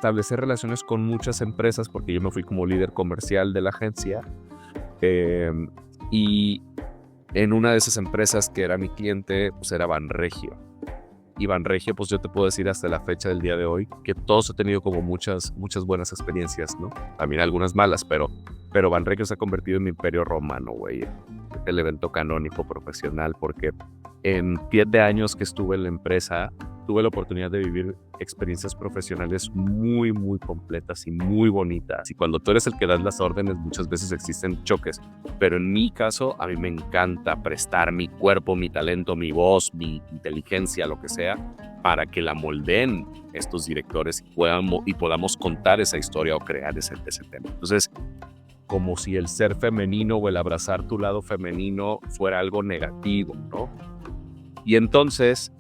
establecer relaciones con muchas empresas, porque yo me fui como líder comercial de la agencia, y en una de esas empresas que era mi cliente, pues era Banregio. Y Banregio, pues yo te puedo decir hasta la fecha del día de hoy que todos he tenido como muchas buenas experiencias, ¿no? También algunas malas, pero Banregio se ha convertido en mi imperio romano, güey. El evento canónico profesional, porque en 7 años que estuve en la empresa, tuve la oportunidad de vivir experiencias profesionales muy, muy completas y muy bonitas. Y cuando tú eres el que das las órdenes, muchas veces existen choques. Pero en mi caso, a mí me encanta prestar mi cuerpo, mi talento, mi voz, mi inteligencia, lo que sea, para que la moldeen estos directores y podamos contar esa historia o crear ese tema. Entonces, como si el ser femenino o el abrazar tu lado femenino fuera algo negativo, ¿no? Y entonces,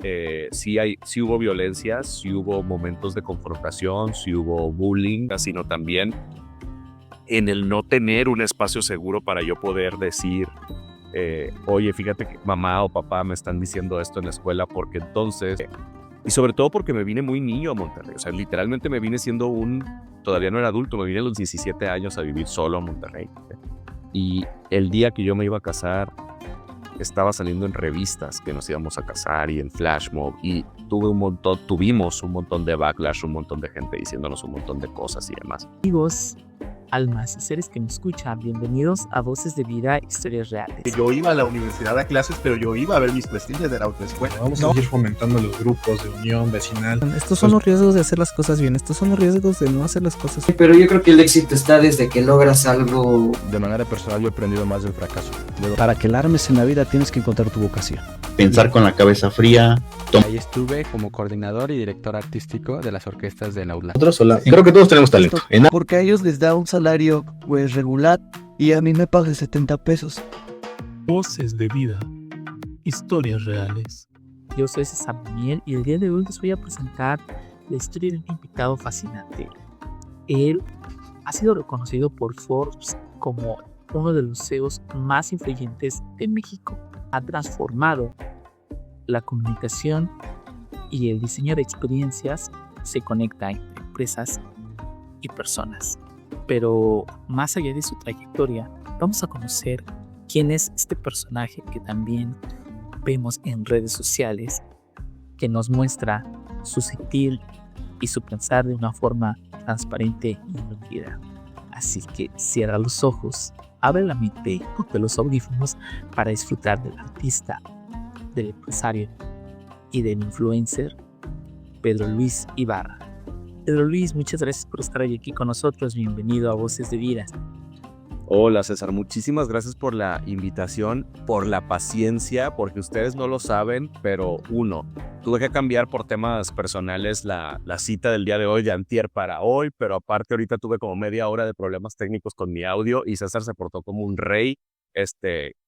sí hubo violencia, sí hubo momentos de confrontación, sí hubo bullying, sino también en el no tener un espacio seguro para yo poder decir, oye, fíjate que mamá o papá me están diciendo esto en la escuela, porque entonces, y sobre todo porque me vine muy niño a Monterrey, o sea, literalmente me vine siendo todavía no era adulto, me vine a los 17 años a vivir solo a Monterrey. Y el día que yo me iba a casar, estaba saliendo en revistas que nos íbamos a casar y en Flash Mob, y tuvimos un montón de backlash, un montón de gente diciéndonos un montón de cosas y demás. Amigos, almas y seres que me escuchan, bienvenidos a Voces de Vida, Historias Reales. Yo iba a la universidad a clases, pero yo iba a ver mis prestigios de la autoescuela. Vamos a seguir fomentando los grupos de unión vecinal. Estos son los riesgos de hacer las cosas bien, estos son los riesgos de no hacer las cosas bien. Pero yo creo que el éxito está desde que logras algo. De manera personal yo he aprendido más del fracaso. Para que la armes en la vida tienes que encontrar tu vocación. Pensar con la cabeza fría. Ahí estuve como coordinador y director artístico de las orquestas de Naula. Creo que todos tenemos talento. Porque a ellos les da un salario pues regular y a mí me pagan 70 pesos. Voces de Vida, Historias Reales. Yo soy César Daniel y el día de hoy les voy a presentar la historia de un invitado fascinante. Él ha sido reconocido por Forbes como uno de los CEOs más influyentes de México. Ha transformado la comunicación y el diseño de experiencias, se conecta entre empresas y personas. Pero más allá de su trayectoria, vamos a conocer quién es este personaje que también vemos en redes sociales, que nos muestra su sentir y su pensar de una forma transparente y nítida. Así que cierra los ojos, abre la mente y ponte los audífonos para disfrutar del artista, del empresario y del influencer Pedro Luis Ibarra. Pedro Luis, muchas gracias por estar hoy aquí con nosotros. Bienvenido a Voces de Vida. Hola César, muchísimas gracias por la invitación, por la paciencia, porque ustedes no lo saben, pero tuve que cambiar por temas personales la cita del día de hoy, de antier para hoy, pero aparte ahorita tuve como media hora de problemas técnicos con mi audio y César se portó como un rey,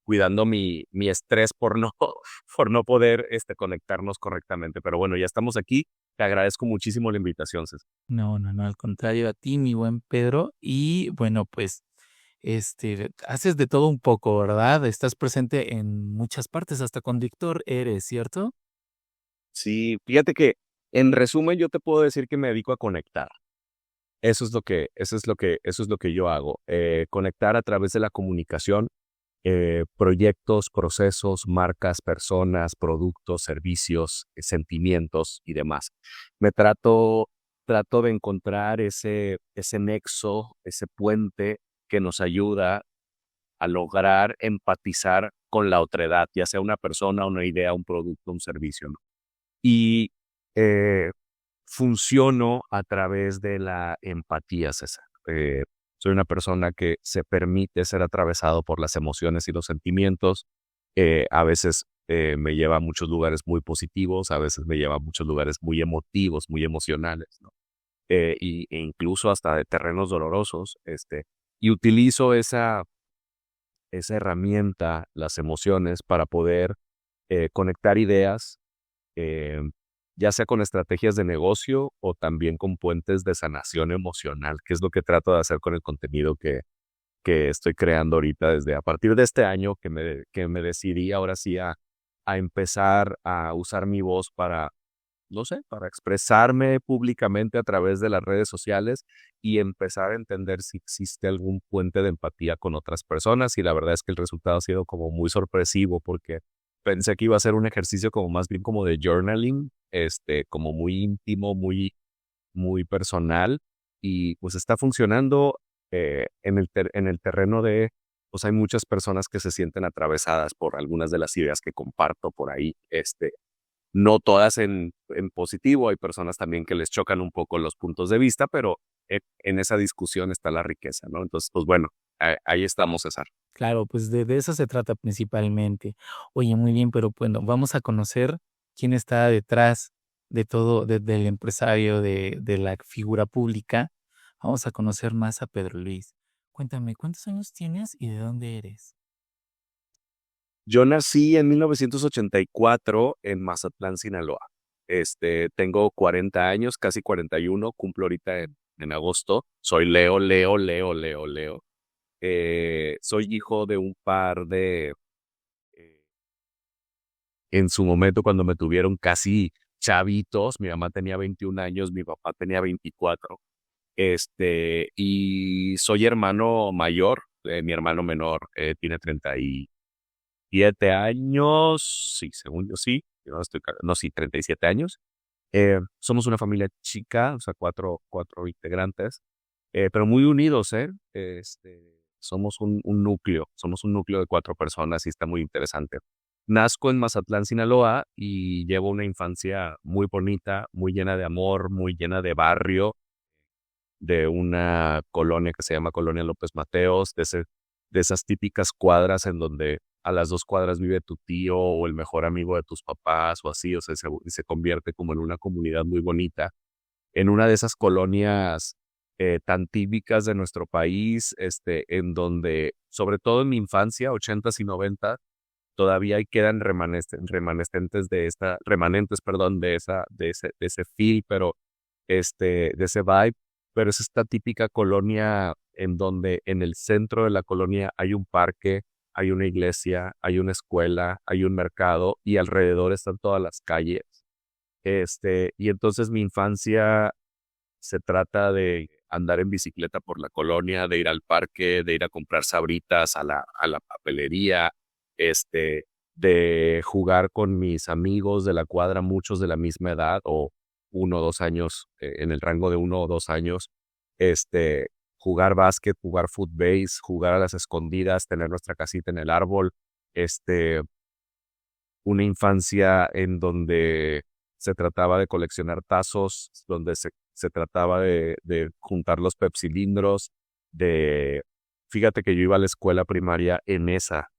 cuidando mi estrés por no poder conectarnos correctamente. Pero bueno, ya estamos aquí. Te agradezco muchísimo la invitación, César. No, al contrario, a ti, mi buen Pedro. Y bueno, pues haces de todo un poco, ¿verdad? Estás presente en muchas partes, hasta conductor eres, ¿cierto? Sí, fíjate que en resumen yo te puedo decir que me dedico a conectar. Eso es lo que yo hago. Conectar a través de la comunicación, proyectos, procesos, marcas, personas, productos, servicios, sentimientos y demás. Trato de encontrar ese nexo, ese puente que nos ayuda a lograr empatizar con la otredad, ya sea una persona, una idea, un producto, un servicio, ¿no? Y funciono a través de la empatía, César. Soy una persona que se permite ser atravesado por las emociones y los sentimientos. A veces me lleva a muchos lugares muy positivos, a veces me lleva a muchos lugares muy emotivos, muy emocionales, ¿no? E incluso hasta de terrenos dolorosos. Y utilizo esa herramienta, las emociones, para poder conectar ideas, ya sea con estrategias de negocio o también con puentes de sanación emocional, que es lo que trato de hacer con el contenido que estoy creando ahorita a partir de este año que me decidí ahora sí a empezar a usar mi voz para no sé, para expresarme públicamente a través de las redes sociales y empezar a entender si existe algún puente de empatía con otras personas. Y la verdad es que el resultado ha sido como muy sorpresivo porque pensé que iba a ser un ejercicio como más bien como de journaling, como muy íntimo, muy personal, y pues está funcionando en el terreno de, pues hay muchas personas que se sienten atravesadas por algunas de las ideas que comparto por ahí, no todas en positivo, hay personas también que les chocan un poco los puntos de vista, pero en esa discusión está la riqueza, ¿no? Entonces, pues bueno, ahí estamos, César. Claro, pues de eso se trata principalmente. Oye, muy bien, pero bueno, vamos a conocer quién está detrás de todo, del empresario, de la figura pública. Vamos a conocer más a Pedro Luis. Cuéntame, ¿cuántos años tienes y de dónde eres? Yo nací en 1984 en Mazatlán, Sinaloa. Tengo 40 años, casi 41, cumplo ahorita en agosto. Soy Leo, Leo, Leo, Leo, Leo. Soy hijo de un par de, eh, en su momento cuando me tuvieron casi chavitos, mi mamá tenía 21 años, mi papá tenía 24. Y soy hermano mayor, mi hermano menor tiene 37 años, sí, según yo sí, yo no estoy, no, sí, 37 años. Somos una familia chica, o sea, cuatro integrantes, pero muy unidos, ¿eh? Somos un núcleo de 4 personas y está muy interesante. Nazco en Mazatlán, Sinaloa, y llevo una infancia muy bonita, muy llena de amor, muy llena de barrio, de una colonia que se llama Colonia López Mateos, de esas típicas cuadras en donde a las 2 cuadras vive tu tío o el mejor amigo de tus papás o así, o sea, se convierte como en una comunidad muy bonita. En una de esas colonias tan típicas de nuestro país, en donde, sobre todo en mi infancia, 80s y 90, todavía ahí quedan remanentes, perdón, de ese feel, pero de ese vibe, pero es esta típica colonia en donde en el centro de la colonia hay un parque, hay una iglesia, hay una escuela, hay un mercado y alrededor están todas las calles. Y entonces mi infancia se trata de andar en bicicleta por la colonia, de ir al parque, de ir a comprar sabritas a la papelería, de jugar con mis amigos de la cuadra, muchos de la misma edad o 1 o 2 años, en el rango de 1 o 2 años, jugar básquet, jugar footbase, jugar a las escondidas, tener nuestra casita en el árbol, este, una infancia en donde se trataba de coleccionar tazos, donde se trataba de juntar los pepsilindros, de, fíjate que yo iba a la escuela primaria en esa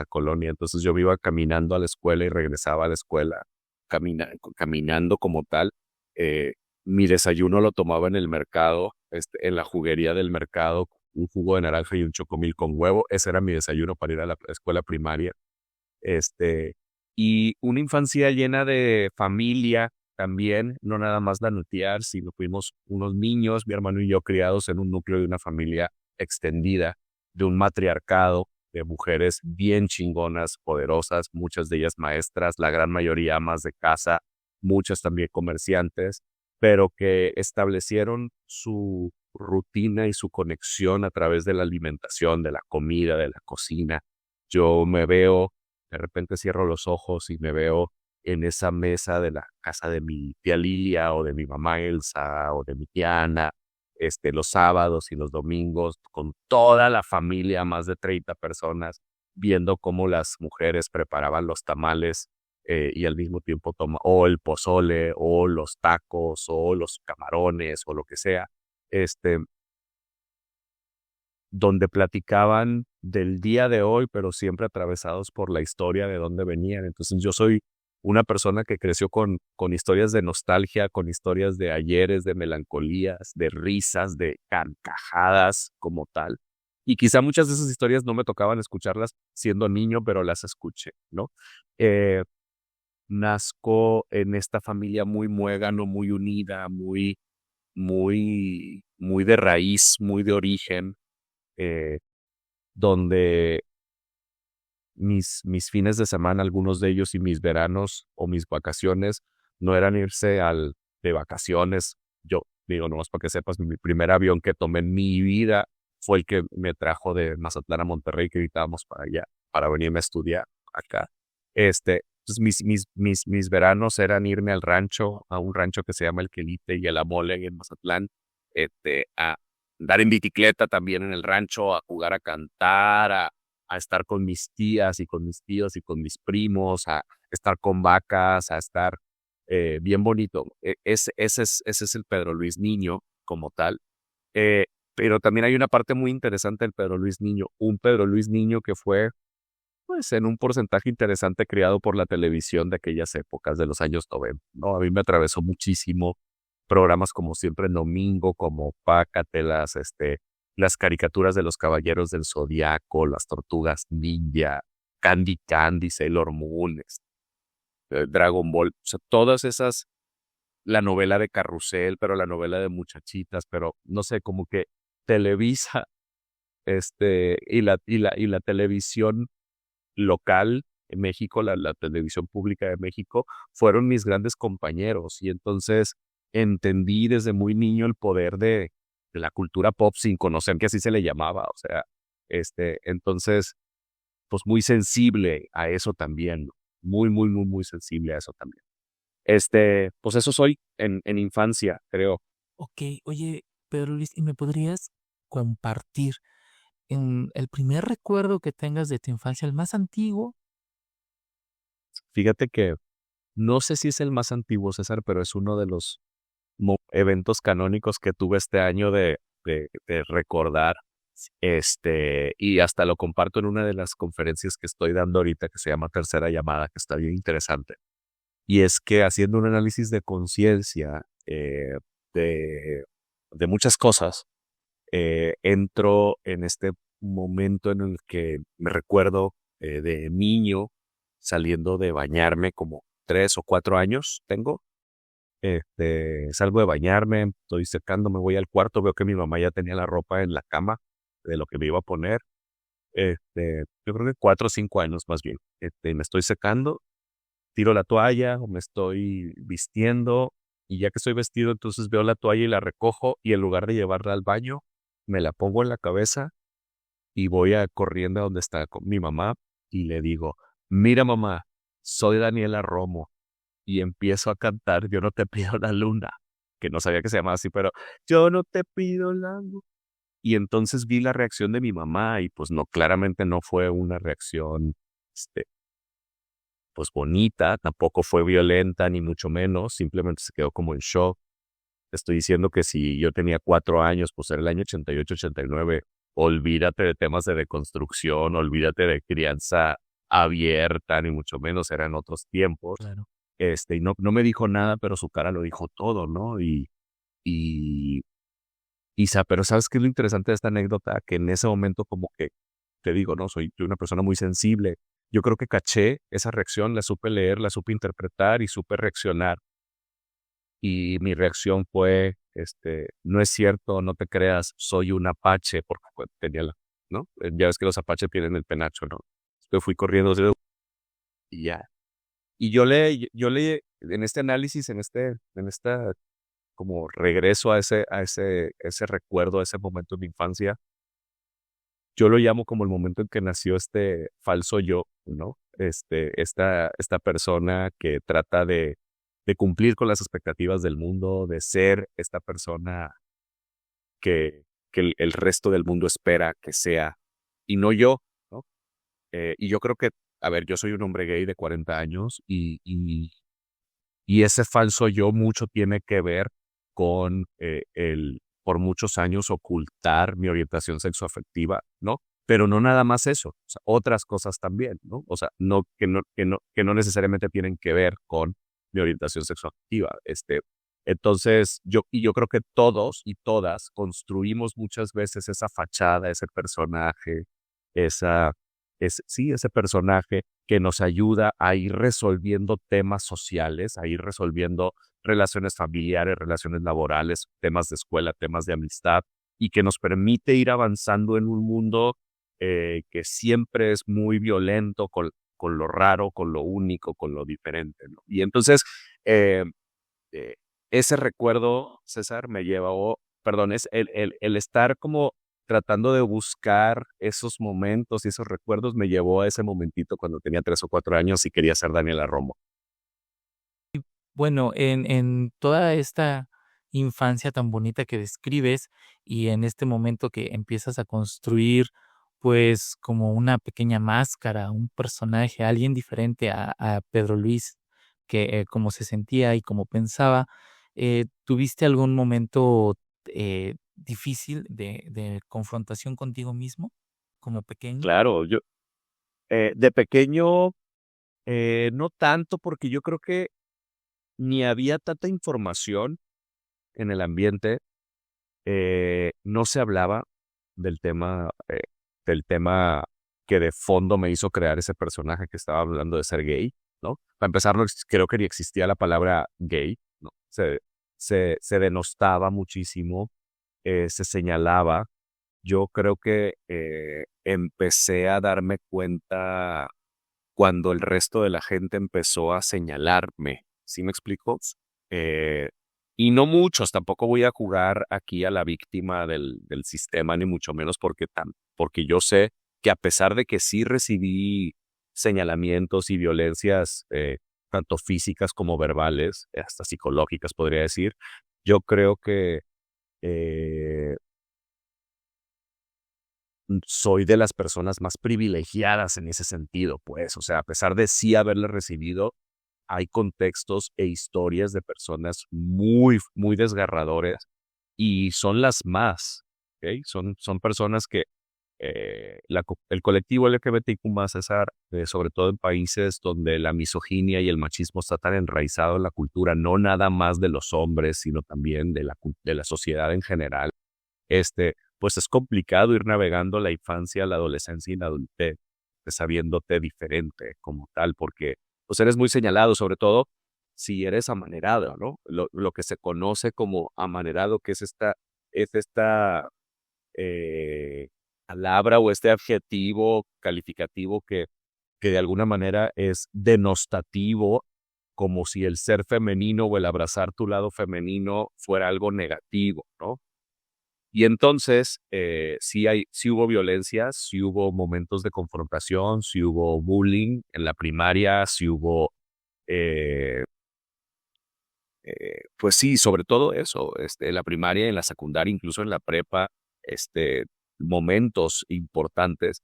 colonia, entonces yo me iba caminando a la escuela y regresaba a la escuela caminando como tal. Eh, Mi desayuno lo tomaba en el mercado, en la juguería del mercado, un jugo de naranja y un chocomil con huevo, ese era mi desayuno para ir a la escuela primaria. Y una infancia llena de familia también, no nada más la nuclear, sino fuimos unos niños, mi hermano y yo, criados en un núcleo de una familia extendida, de un matriarcado, de mujeres bien chingonas, poderosas, muchas de ellas maestras, la gran mayoría amas de casa, muchas también comerciantes, pero que establecieron su rutina y su conexión a través de la alimentación, de la comida, de la cocina. Yo me veo, de repente cierro los ojos y me veo en esa mesa de la casa de mi tía Lilia o de mi mamá Elsa o de mi tía Ana, los sábados y los domingos con toda la familia, más de 30 personas, viendo cómo las mujeres preparaban los tamales y al mismo tiempo o el pozole o los tacos o los camarones o lo que sea, donde platicaban del día de hoy, pero siempre atravesados por la historia de dónde venían. Entonces yo soy una persona que creció con historias de nostalgia, con historias de ayeres, de melancolías, de risas, de carcajadas como tal. Y quizá muchas de esas historias no me tocaban escucharlas siendo niño, pero las escuché, ¿no? Eh, Nazco en esta familia muy muégano, muy unida, muy de raíz, muy de origen, eh, donde mis fines de semana, algunos de ellos, y mis veranos o mis vacaciones no eran irse de vacaciones. Yo digo, nomás para que sepas, mi primer avión que tomé en mi vida fue el que me trajo de Mazatlán a Monterrey, que gritábamos para allá, para venirme a estudiar acá. Pues mis veranos eran irme al rancho, a un rancho que se llama El Quelite y El Amole en Mazatlán, a andar en bicicleta también en el rancho, a jugar, a cantar, a estar con mis tías y con mis tíos y con mis primos, a estar con vacas, a estar bien bonito. Ese es el Pedro Luis Niño como tal. Pero también hay una parte muy interesante del Pedro Luis Niño. Un Pedro Luis Niño que fue, pues, en un porcentaje interesante criado por la televisión de aquellas épocas, de los años 90, ¿no? A mí me atravesó muchísimo programas como Siempre en Domingo, como Pácatelas, las caricaturas de los Caballeros del Zodiaco, las Tortugas Ninja, Candy Candy, Sailor Moon, Dragon Ball, o sea, todas esas, la novela de Carrusel, pero la novela de Muchachitas, pero no sé, como que Televisa, y la televisión local en México, la televisión pública de México, fueron mis grandes compañeros. Y entonces entendí desde muy niño el poder de la cultura pop sin conocer que así se le llamaba. O sea, entonces, pues muy sensible a eso también, ¿no? Muy, muy, muy, muy sensible a eso también. Pues eso soy en infancia, creo. Ok, oye, Pedro Luis, ¿y me podrías compartir el primer recuerdo que tengas de tu infancia, el más antiguo? Fíjate que no sé si es el más antiguo, César, pero es uno de los eventos canónicos que tuve este año de recordar. Y hasta lo comparto en una de las conferencias que estoy dando ahorita, que se llama Tercera Llamada, que está bien interesante. Y es que haciendo un análisis de conciencia de muchas cosas, entro en este momento en el que me recuerdo de niño saliendo de bañarme, como 3 o 4 años tengo. Salgo de bañarme, estoy secando, me voy al cuarto, veo que mi mamá ya tenía la ropa en la cama de lo que me iba a poner. Yo creo que 4 o 5 años más bien. Me estoy secando, tiro la toalla o me estoy vistiendo, y ya que estoy vestido, entonces veo la toalla y la recojo, y en lugar de llevarla al baño, me la pongo en la cabeza y voy corriendo a donde está mi mamá y le digo: mira, mamá, soy Daniela Romo. Y empiezo a cantar Yo no te pido la luna, que no sabía que se llamaba así, pero yo no te pido la luna. Y entonces vi la reacción de mi mamá y pues no, claramente no fue una reacción, pues bonita, tampoco fue violenta ni mucho menos, simplemente se quedó como en shock. Te estoy diciendo que si yo tenía 4 años, pues era el año 88, 89, olvídate de temas de deconstrucción, olvídate de crianza abierta, ni mucho menos, eran otros tiempos. Claro. Y no me dijo nada, pero su cara lo dijo todo, ¿no? Y, pero ¿sabes qué es lo interesante de esta anécdota? Que en ese momento, como que, te digo, ¿no? Soy una persona muy sensible. Yo creo que caché esa reacción, la supe leer, la supe interpretar y supe reaccionar. Y mi reacción fue, no es cierto, no te creas, soy un apache, porque pues, tenía ¿no? Ya ves que los apaches tienen el penacho, ¿no? Yo fui corriendo y ya. Y en este análisis, en esta como regreso a ese recuerdo, a ese momento de mi infancia, yo lo llamo como el momento en que nació este falso yo, ¿no? Esta persona que trata de cumplir con las expectativas del mundo, de ser esta persona que el resto del mundo espera que sea, y no yo, ¿no? Y yo creo que, a ver, yo soy un hombre gay de 40 años y ese falso yo mucho tiene que ver con por muchos años, ocultar mi orientación sexoafectiva, ¿no? Pero no nada más eso, o sea, otras cosas también, ¿no? O sea, que no necesariamente tienen que ver con mi orientación sexoafectiva. Entonces, yo creo que todos y todas construimos muchas veces esa fachada, ese personaje, ese personaje que nos ayuda a ir resolviendo temas sociales, a ir resolviendo relaciones familiares, relaciones laborales, temas de escuela, temas de amistad, y que nos permite ir avanzando en un mundo que siempre es muy violento con lo raro, con lo único, con lo diferente, ¿no? Y entonces, eh, eh, ese recuerdo, César, me llevó, perdón, es el estar como tratando de buscar esos momentos y esos recuerdos me llevó a ese momentito cuando tenía 3 o 4 años y quería ser Daniela Romo. Bueno, en toda esta infancia tan bonita que describes y en este momento que empiezas a construir, pues como una pequeña máscara, un personaje, alguien diferente a Pedro Luis, que cómo se sentía y cómo pensaba, ¿tuviste algún momento difícil de confrontación contigo mismo como pequeño? Claro, yo de pequeño no tanto porque yo creo que ni había tanta información en el ambiente, no se hablaba del tema que de fondo me hizo crear ese personaje que estaba hablando de ser gay, ¿no? Para empezar, creo que ni existía la palabra gay, ¿no? Se denostaba muchísimo, se señalaba. Yo creo que empecé a darme cuenta cuando el resto de la gente empezó a señalarme, ¿sí me explico? Eh, y no muchos, tampoco voy a jugar aquí a la víctima del sistema, ni mucho menos porque yo sé que a pesar de que sí recibí señalamientos y violencias, tanto físicas como verbales, hasta psicológicas podría decir, yo creo que eh, soy de las personas más privilegiadas en ese sentido, pues, o sea, a pesar de sí haberle recibido, hay contextos e historias de personas muy, muy desgarradores y son las más, ¿ok? Son personas que el colectivo LGBTQ+, César, sobre todo en países donde la misoginia y el machismo está tan enraizado en la cultura, no nada más de los hombres, sino también de la sociedad en general, pues es complicado ir navegando la infancia, la adolescencia y la adultez, sabiéndote diferente como tal, porque pues eres muy señalado, sobre todo si eres amanerado, ¿no? Lo que se conoce como amanerado, que es esta eh, palabra o este adjetivo calificativo que de alguna manera es denostativo, como si el ser femenino o el abrazar tu lado femenino fuera algo negativo, ¿no? Y entonces, sí hubo violencia, sí hubo momentos de confrontación, sí hubo bullying en la primaria, sí hubo, eh, pues sí, sobre todo eso, en la primaria, en la secundaria, incluso en la prepa, este, momentos importantes.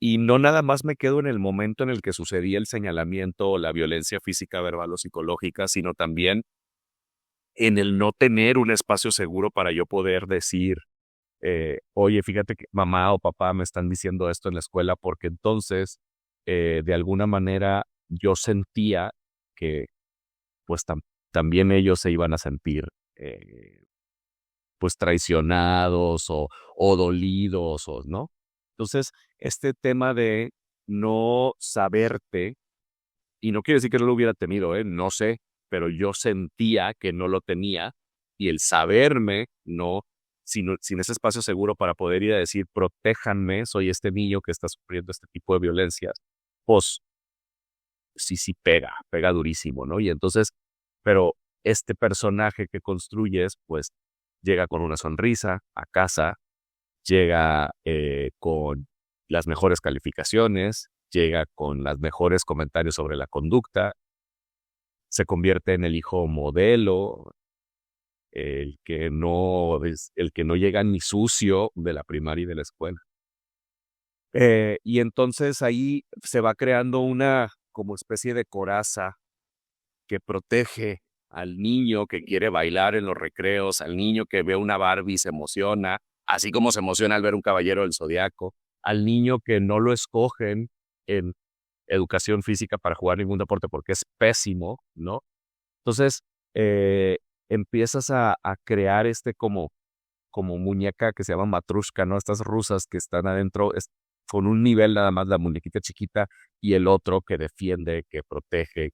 Y no nada más me quedo en el momento en el que sucedía el señalamiento o la violencia física, verbal o psicológica, sino también en el no tener un espacio seguro para yo poder decir, oye, fíjate que mamá o papá me están diciendo esto en la escuela, porque entonces, de alguna manera, yo sentía que pues también ellos se iban a sentir pues traicionados o dolidos, ¿no? Entonces, este tema de no saberte, y no quiere decir que no lo hubiera tenido, no sé, pero yo sentía que no lo tenía, y el saberme, no, sin ese espacio seguro para poder ir a decir, protéjanme, soy este niño que está sufriendo este tipo de violencias, pues sí pega durísimo, ¿no? Y entonces, pero este personaje que construyes, pues llega con una sonrisa a casa, llega con las mejores calificaciones, llega con los mejores comentarios sobre la conducta, se convierte en el hijo modelo, el que no llega ni sucio de la primaria y de la escuela. Y entonces ahí se va creando una como especie de coraza que protege al niño que quiere bailar en los recreos, al niño que ve una Barbie y se emociona, así como se emociona al ver un Caballero del Zodiaco, al niño que no lo escogen en educación física para jugar ningún deporte porque es pésimo, ¿no? Entonces, empiezas a crear como muñeca que se llama matrushka, ¿no? Estas rusas que están adentro, con un nivel nada más la muñequita chiquita y el otro que defiende, que protege,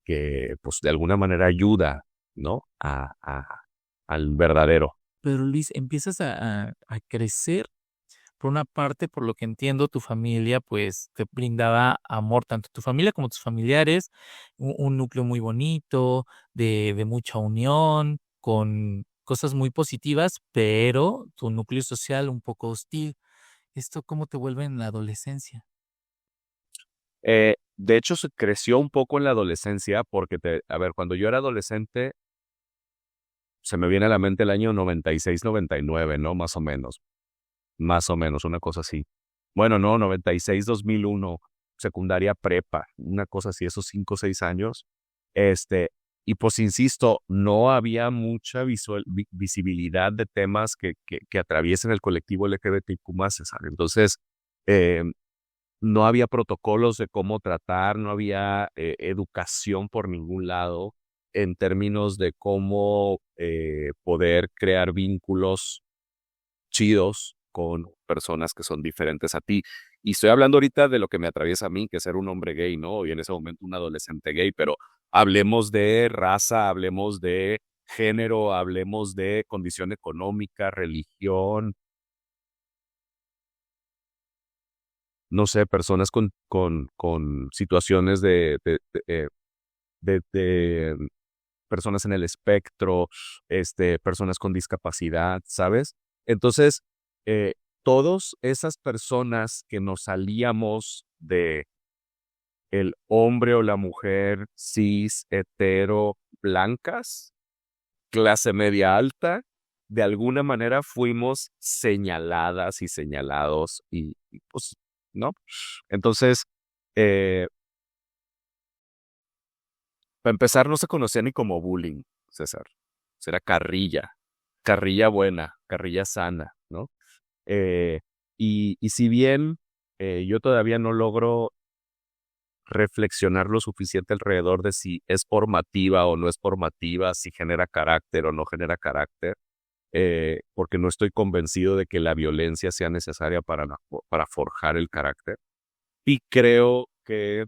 que pues de alguna manera ayuda, ¿no? Al verdadero. Pero Luis, empiezas a crecer por una parte, por lo que entiendo, tu familia pues te brindaba amor, tanto tu familia como tus familiares, un núcleo muy bonito, de mucha unión, con cosas muy positivas, pero tu núcleo social un poco hostil. ¿Esto cómo te vuelve en la adolescencia? De hecho, se creció un poco en la adolescencia porque, a ver, cuando yo era adolescente, se me viene a la mente el año 96, 99, ¿no? Más o menos, una cosa así. Bueno, no, 96, 2001, secundaria prepa, una cosa así, esos 5 o 6 años. Y pues insisto, no había mucha visibilidad de temas que atraviesen el colectivo LGBTQ+, César. Entonces, eh, no había protocolos de cómo tratar, no había educación por ningún lado en términos de cómo poder crear vínculos chidos con personas que son diferentes a ti. Y estoy hablando ahorita de lo que me atraviesa a mí, que es ser un hombre gay, ¿no? Y en ese momento un adolescente gay, pero hablemos de raza, hablemos de género, hablemos de condición económica, religión, no sé, personas con situaciones de personas en el espectro, personas con discapacidad, ¿sabes? Entonces, todas esas personas que nos salíamos de el hombre o la mujer cis, hetero, blancas, clase media alta, de alguna manera fuimos señaladas y señalados y pues, ¿no? Entonces, eh, para empezar, no se conocía ni como bullying, César. Era carrilla, carrilla buena, carrilla sana, ¿no? Eh, y si bien yo todavía no logro reflexionar lo suficiente alrededor de si es formativa o no es formativa, si genera carácter o no genera carácter, porque no estoy convencido de que la violencia sea necesaria para forjar el carácter. Y creo que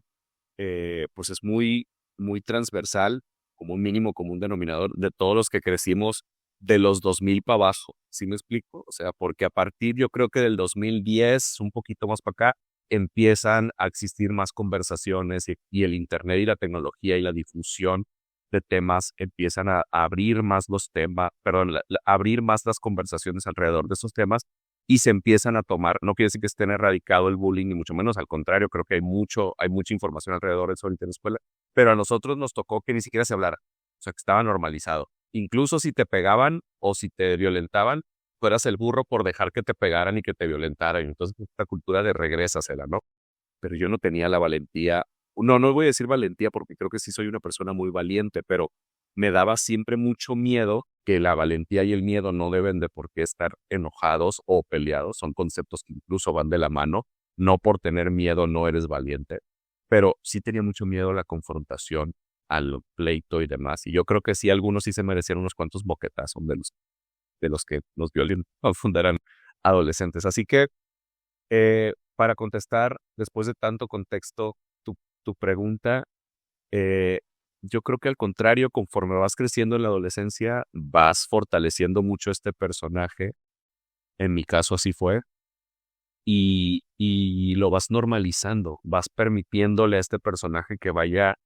pues es muy, muy transversal, como un mínimo común denominador de todos los que crecimos de los 2000 para abajo. ¿Sí me explico? O sea, porque a partir yo creo que del 2010, un poquito más para acá, empiezan a existir más conversaciones y el internet y la tecnología y la difusión de temas empiezan a abrir más los temas, perdón, abrir más las conversaciones alrededor de esos temas y se empiezan a tomar. No quiere decir que estén erradicado el bullying, ni mucho menos, al contrario, creo que hay mucha información alrededor de eso ahorita en la escuela, pero a nosotros nos tocó que ni siquiera se hablara, o sea, que estaba normalizado. Incluso si te pegaban o si te violentaban, tú eras el burro por dejar que te pegaran y que te violentaran. Entonces, esta cultura de regrésasela, ¿no? Pero yo no tenía la valentía. No voy a decir valentía porque creo que sí soy una persona muy valiente, pero me daba siempre mucho miedo, que la valentía y el miedo no deben de por qué estar enojados o peleados. Son conceptos que incluso van de la mano. No por tener miedo no eres valiente, pero sí tenía mucho miedo a la confrontación, al pleito y demás. Y yo creo que sí, algunos sí se merecieron unos cuantos boquetazos de los que nos violentaron cuando eran adolescentes. Así que, para contestar, después de tanto contexto, tu pregunta, yo creo que al contrario, conforme vas creciendo en la adolescencia, vas fortaleciendo mucho este personaje. En mi caso así fue. Y lo vas normalizando, vas permitiéndole a este personaje que vaya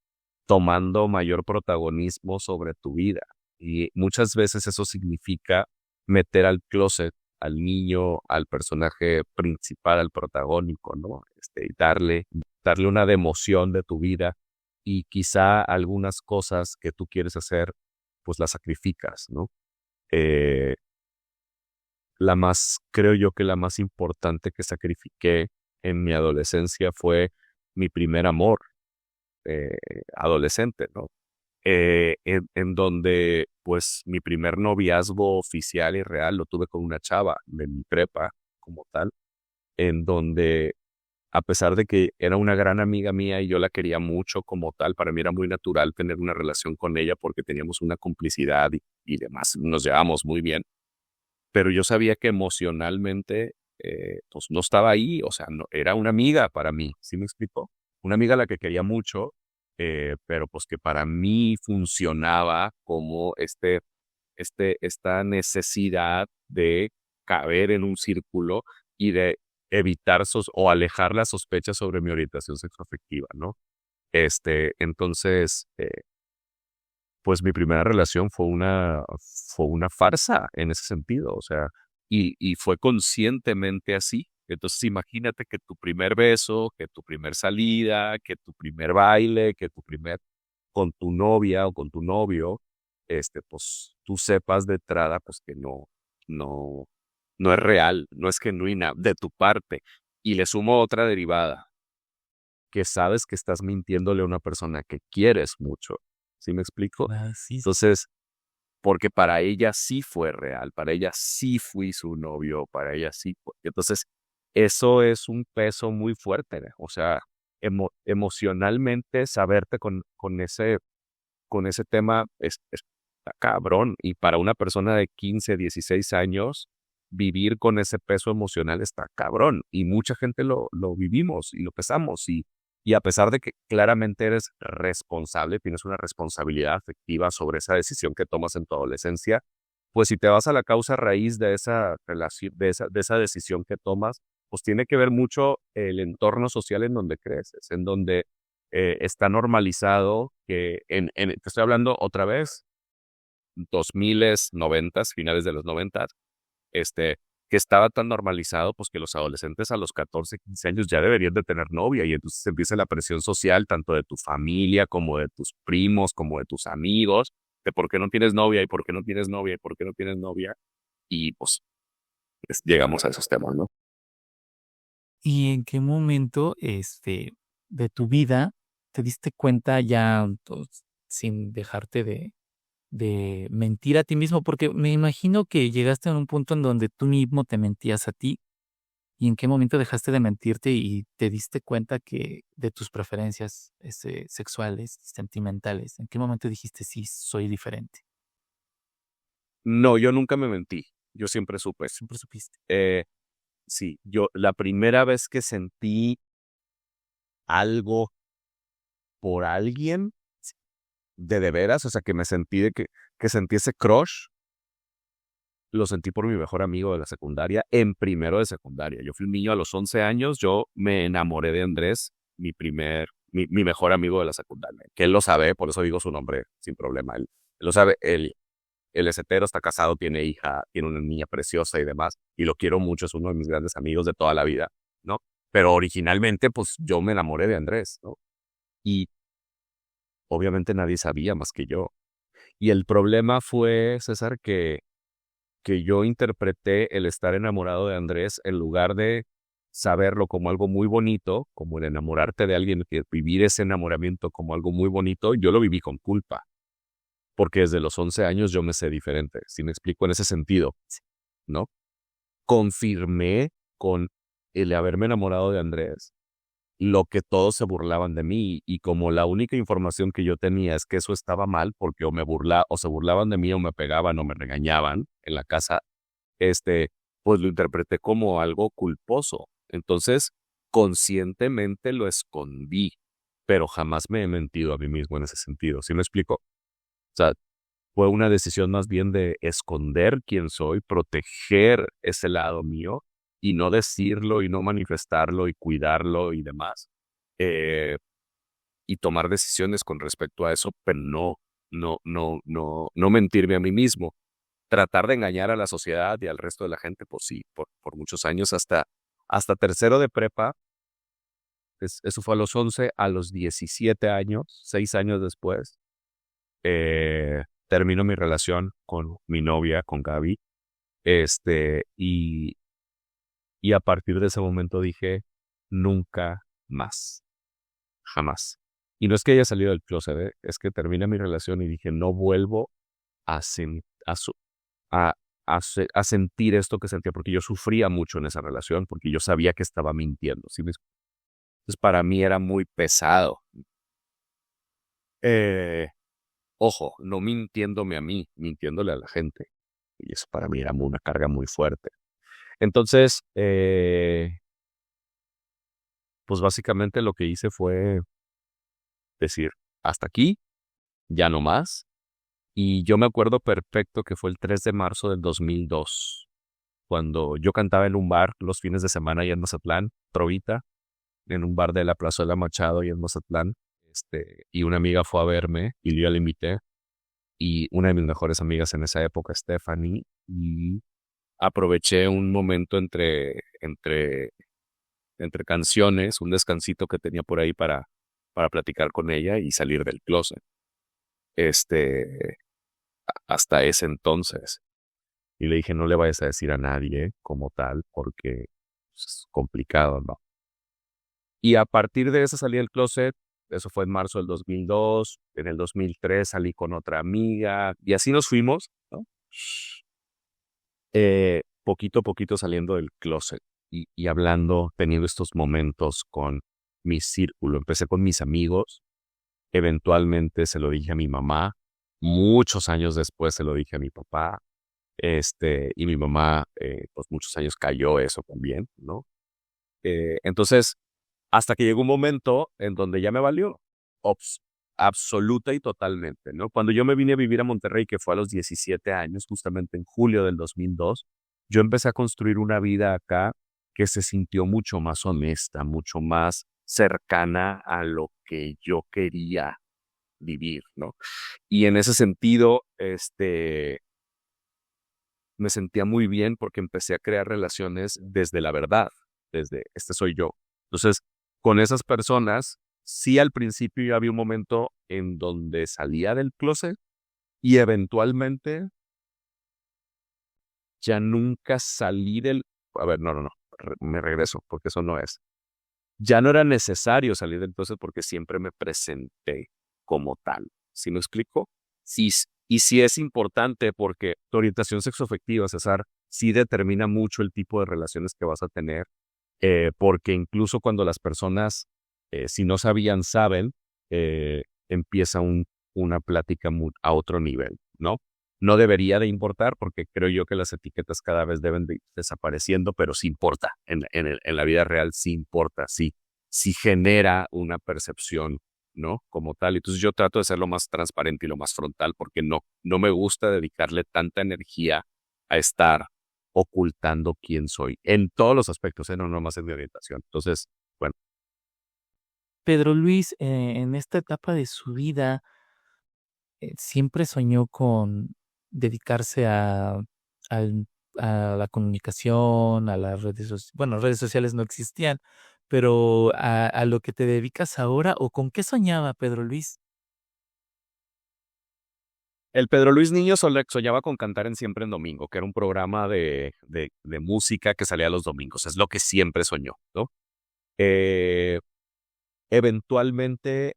tomando mayor protagonismo sobre tu vida. Y muchas veces eso significa meter al closet al niño, al personaje principal, al protagónico, ¿no? Y darle una democión de tu vida y quizá algunas cosas que tú quieres hacer, pues las sacrificas, ¿no? Creo yo que la más importante que sacrifiqué en mi adolescencia fue mi primer amor adolescente, ¿no? En donde, pues, mi primer noviazgo oficial y real lo tuve con una chava de mi prepa como tal, en donde, a pesar de que era una gran amiga mía y yo la quería mucho como tal, para mí era muy natural tener una relación con ella porque teníamos una complicidad y demás, nos llevábamos muy bien, pero yo sabía que emocionalmente, pues, no estaba ahí, o sea, no, era una amiga para mí, ¿sí me explico? Una amiga a la que quería mucho, pero pues que para mí funcionaba como esta necesidad de caber en un círculo y de evitar o alejar las sospechas sobre mi orientación sexoafectiva, ¿no? Entonces, pues mi primera relación fue una farsa en ese sentido, o sea, y fue conscientemente así. Entonces imagínate que tu primer beso, que tu primer salida, que tu primer baile, que tu primer con tu novia o con tu novio, pues tú sepas de entrada, pues que no, no es real, no es genuina de tu parte. Y le sumo otra derivada, que sabes que estás mintiéndole a una persona que quieres mucho. ¿Sí me explico? Sí, Entonces, porque para ella sí fue real, para ella sí fui su novio, para ella sí fue. Entonces, eso es un peso muy fuerte, ¿no? O sea, emocionalmente saberte con ese tema está cabrón. Y para una persona de 15, 16 años, vivir con ese peso emocional está cabrón. Y mucha gente lo vivimos y lo pesamos. Y a pesar de que claramente eres responsable, tienes una responsabilidad afectiva sobre esa decisión que tomas en tu adolescencia, pues si te vas a la causa raíz de esa relación, de esa decisión que tomas, pues tiene que ver mucho el entorno social en donde creces, en donde está normalizado que, te estoy hablando otra vez, 2000, 90, finales de los 90, que estaba tan normalizado, pues que los adolescentes a los 14, 15 años ya deberían de tener novia y entonces empieza la presión social tanto de tu familia como de tus primos, como de tus amigos, de por qué no tienes novia y por qué no tienes novia y por qué no tienes novia y pues llegamos a esos temas, ¿no? ¿Y en qué momento, de tu vida te diste cuenta ya, sin dejarte de mentir a ti mismo? Porque me imagino que llegaste a un punto en donde tú mismo te mentías a ti. ¿Y en qué momento dejaste de mentirte y te diste cuenta que de tus preferencias, sexuales, sentimentales? ¿En qué momento dijiste, sí, soy diferente? No, yo nunca me mentí, yo siempre supe. Siempre supiste. Sí, yo la primera vez que sentí algo por alguien, de veras, o sea, que me sentí que sentí ese crush, lo sentí por mi mejor amigo de la secundaria, en primero de secundaria. Yo fui un niño a los 11 años, yo me enamoré de Andrés, mi mejor amigo de la secundaria, que él lo sabe, por eso digo su nombre sin problema. Él lo sabe, él es hetero, está casado, tiene hija, tiene una niña preciosa y demás, y lo quiero mucho, es uno de mis grandes amigos de toda la vida, ¿no? Pero originalmente, pues yo me enamoré de Andrés, ¿no? Y obviamente nadie sabía más que yo. Y el problema fue, César, que yo interpreté el estar enamorado de Andrés en lugar de saberlo como algo muy bonito, como el enamorarte de alguien, que vivir ese enamoramiento como algo muy bonito, yo lo viví con culpa. Porque desde los 11 años yo me sé diferente, si me explico en ese sentido, ¿no? Confirmé con el haberme enamorado de Andrés lo que todos se burlaban de mí y como la única información que yo tenía es que eso estaba mal porque o se burlaban de mí o me pegaban o me regañaban en la casa, pues lo interpreté como algo culposo. Entonces, conscientemente lo escondí, pero jamás me he mentido a mí mismo en ese sentido, ¿sí me explico? O sea, fue una decisión más bien de esconder quién soy, proteger ese lado mío y no decirlo y no manifestarlo y cuidarlo y demás. Y tomar decisiones con respecto a eso, pero no mentirme a mí mismo. Tratar de engañar a la sociedad y al resto de la gente, pues sí, por muchos años, hasta tercero de prepa. Eso fue a los 11, a los 17 años, 6 años después. Termino mi relación con mi novia, con Gaby, y a partir de ese momento dije, nunca más, jamás. Y no es que haya salido del closet, es que terminé mi relación y dije, no vuelvo a, a sentir esto que sentía, porque yo sufría mucho en esa relación, porque yo sabía que estaba mintiendo. ¿Sí? Entonces para mí era muy pesado. Ojo, no mintiéndome a mí, mintiéndole a la gente. Y eso para mí era una carga muy fuerte. Entonces, pues básicamente lo que hice fue decir, hasta aquí, ya no más. Y yo me acuerdo perfecto que fue el 3 de marzo del 2002. cuando yo cantaba en un bar los fines de semana y en Mazatlán, Trovita, en un bar de la Plazuela Machado y en Mazatlán, y una amiga fue a verme y yo la invité, y una de mis mejores amigas en esa época, Stephanie, y aproveché un momento entre canciones, un descansito que tenía por ahí para platicar con ella y salir del closet. Hasta ese entonces. Y le dije, no le vayas a decir a nadie como tal, porque es complicado, ¿no? Y a partir de esa salí del closet, eso fue en marzo del 2002, en el 2003 salí con otra amiga, y así nos fuimos, ¿no? Poquito a poquito saliendo del closet y hablando, teniendo estos momentos con mi círculo. Empecé con mis amigos, eventualmente se lo dije a mi mamá, muchos años después se lo dije a mi papá, y mi mamá, pues muchos años cayó eso también, ¿no? Entonces, hasta que llegó un momento en donde ya me valió, absoluta y totalmente, ¿no? Cuando yo me vine a vivir a Monterrey, que fue a los 17 años, justamente en julio del 2002, yo empecé a construir una vida acá que se sintió mucho más honesta, mucho más cercana a lo que yo quería vivir, ¿no? Y en ese sentido, me sentía muy bien porque empecé a crear relaciones desde la verdad, desde soy yo. Entonces, con esas personas, sí al principio ya había un momento en donde salía del closet y eventualmente ya nunca salí del... A ver, no, me regreso porque eso no es. Ya no era necesario salir del closet porque siempre me presenté como tal. ¿Sí me explico? Sí, y sí es importante porque tu orientación sexoafectiva, César, sí determina mucho el tipo de relaciones que vas a tener, porque incluso cuando las personas, si no sabían, saben, empieza una plática a otro nivel, ¿no? No debería de importar porque creo yo que las etiquetas cada vez deben de ir desapareciendo, pero sí importa. En la vida real sí importa, sí genera una percepción, ¿no? Como tal. Entonces yo trato de ser lo más transparente y lo más frontal porque no me gusta dedicarle tanta energía a estar ocultando quién soy en todos los aspectos, no nomás en mi orientación. Entonces, bueno. Pedro Luis, en esta etapa de su vida, siempre soñó con dedicarse a la comunicación, a las redes sociales. Bueno, redes sociales no existían, pero a lo que te dedicas ahora, ¿o con qué soñaba Pedro Luis? El Pedro Luis niño soñaba con cantar en Siempre en Domingo, que era un programa de música que salía los domingos. Es lo que siempre soñó, ¿no? Eventualmente,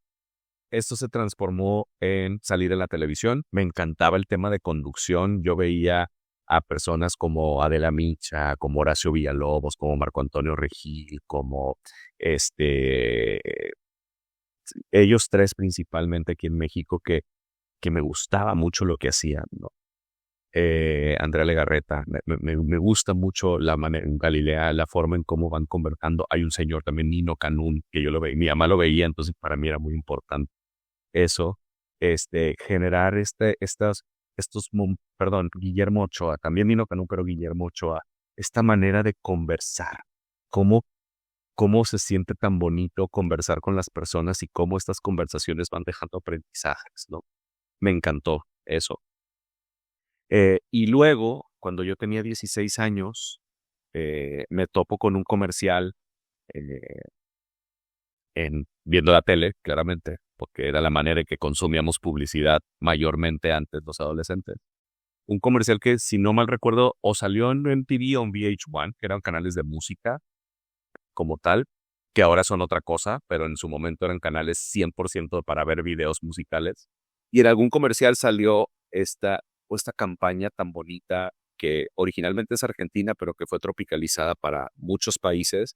esto se transformó en salir en la televisión. Me encantaba el tema de conducción. Yo veía a personas como Adela Micha, como Horacio Villalobos, como Marco Antonio Regil, como ellos tres principalmente aquí en México que me gustaba mucho lo que hacían, ¿no? Andrea Legarreta, me gusta mucho la manera en Galilea, la forma en cómo van conversando. Hay un señor también, Nino Canún, que yo lo veía, mi mamá lo veía, entonces para mí era muy importante eso, generar Guillermo Ochoa, también Nino Canún, pero Guillermo Ochoa, esta manera de conversar, cómo se siente tan bonito conversar con las personas y cómo estas conversaciones van dejando aprendizajes, ¿no? Me encantó eso. Y luego, cuando yo tenía 16 años, me topo con un comercial viendo la tele, claramente, porque era la manera en que consumíamos publicidad mayormente antes los adolescentes. Un comercial que, si no mal recuerdo, o salió en MTV o en VH1, que eran canales de música como tal, que ahora son otra cosa, pero en su momento eran canales 100% para ver videos musicales. Y en algún comercial salió esta campaña tan bonita que originalmente es argentina, pero que fue tropicalizada para muchos países,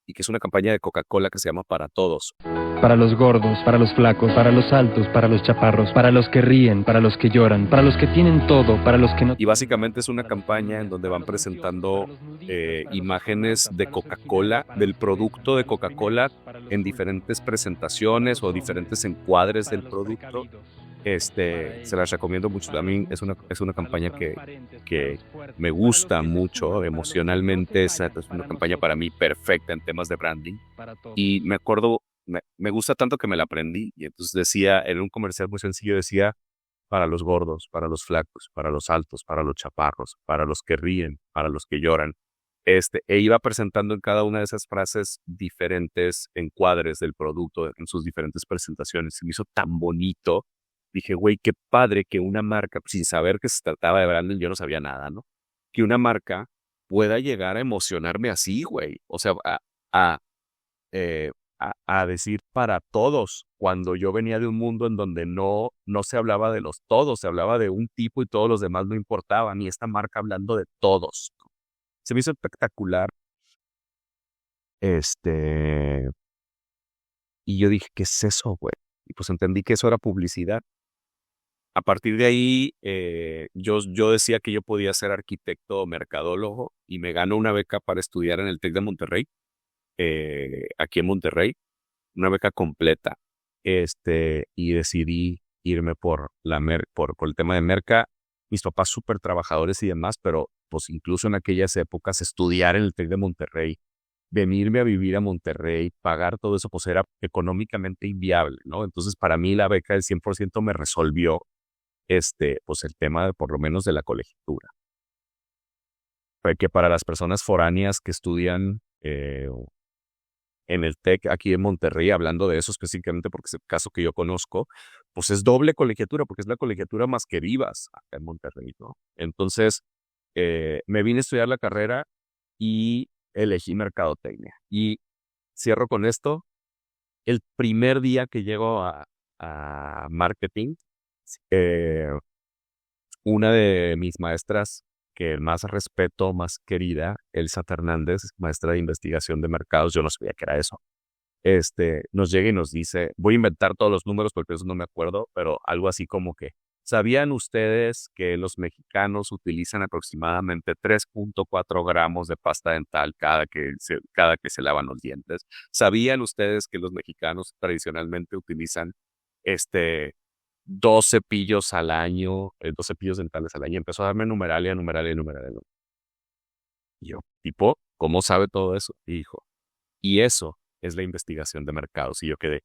y que es una campaña de Coca-Cola que se llama Para Todos. Para los gordos, para los flacos, para los altos, para los chaparros, para los que ríen, para los que lloran, para los que tienen todo, para los que no... Y básicamente es una campaña en donde van presentando imágenes de Coca-Cola, del producto de Coca-Cola, en diferentes presentaciones o diferentes encuadres del producto. Se las recomiendo mucho. A mí es una campaña que me gusta mucho emocionalmente. Es una campaña para mí perfecta en temas de branding. Y me acuerdo, me gusta tanto que me la aprendí. Y entonces decía, en un comercial muy sencillo, decía, para los gordos, para los flacos, para los altos, para los chaparros, para los que ríen, para los que lloran. E iba presentando en cada una de esas frases diferentes encuadres del producto en sus diferentes presentaciones. Se me hizo tan bonito. Dije, güey, qué padre que una marca, sin saber que se trataba de branding, yo no sabía nada, ¿no? Que una marca pueda llegar a emocionarme así, güey. O sea, a, eh, a decir para todos, cuando yo venía de un mundo en donde no se hablaba de los todos, se hablaba de un tipo y todos los demás no importaban, y esta marca hablando de todos. Se me hizo espectacular. Y yo dije, ¿qué es eso, güey? Y pues entendí que eso era publicidad. A partir de ahí, yo decía que yo podía ser arquitecto o mercadólogo y me ganó una beca para estudiar en el TEC de Monterrey, aquí en Monterrey, una beca completa. Y decidí irme por el tema de merca. Mis papás súper trabajadores y demás, pero pues incluso en aquellas épocas estudiar en el TEC de Monterrey, venirme a vivir a Monterrey, pagar todo eso, pues era económicamente inviable, ¿no? Entonces para mí la beca del 100% me resolvió pues el tema por lo menos de la colegiatura. Fue que para las personas foráneas que estudian en el TEC aquí en Monterrey, hablando de eso específicamente porque es el caso que yo conozco, pues es doble colegiatura, porque es la colegiatura más que vivas acá en Monterrey, ¿no? Entonces, me vine a estudiar la carrera y elegí mercadotecnia. Y cierro con esto. El primer día que llego a marketing, una de mis maestras que más respeto, más querida, Elsa Fernández, maestra de investigación de mercados, yo no sabía que era eso. Nos llega y nos dice, voy a inventar todos los números porque eso no me acuerdo, pero algo así como que, ¿sabían ustedes que los mexicanos utilizan aproximadamente 3.4 gramos de pasta dental cada que se lavan los dientes? ¿Sabían ustedes que los mexicanos tradicionalmente utilizan 2 cepillos al año, 2 cepillos dentales al año? Empezó a darme numeralia. Y yo, tipo, ¿cómo sabe todo eso? Y dijo, y eso es la investigación de mercados. Y yo quedé,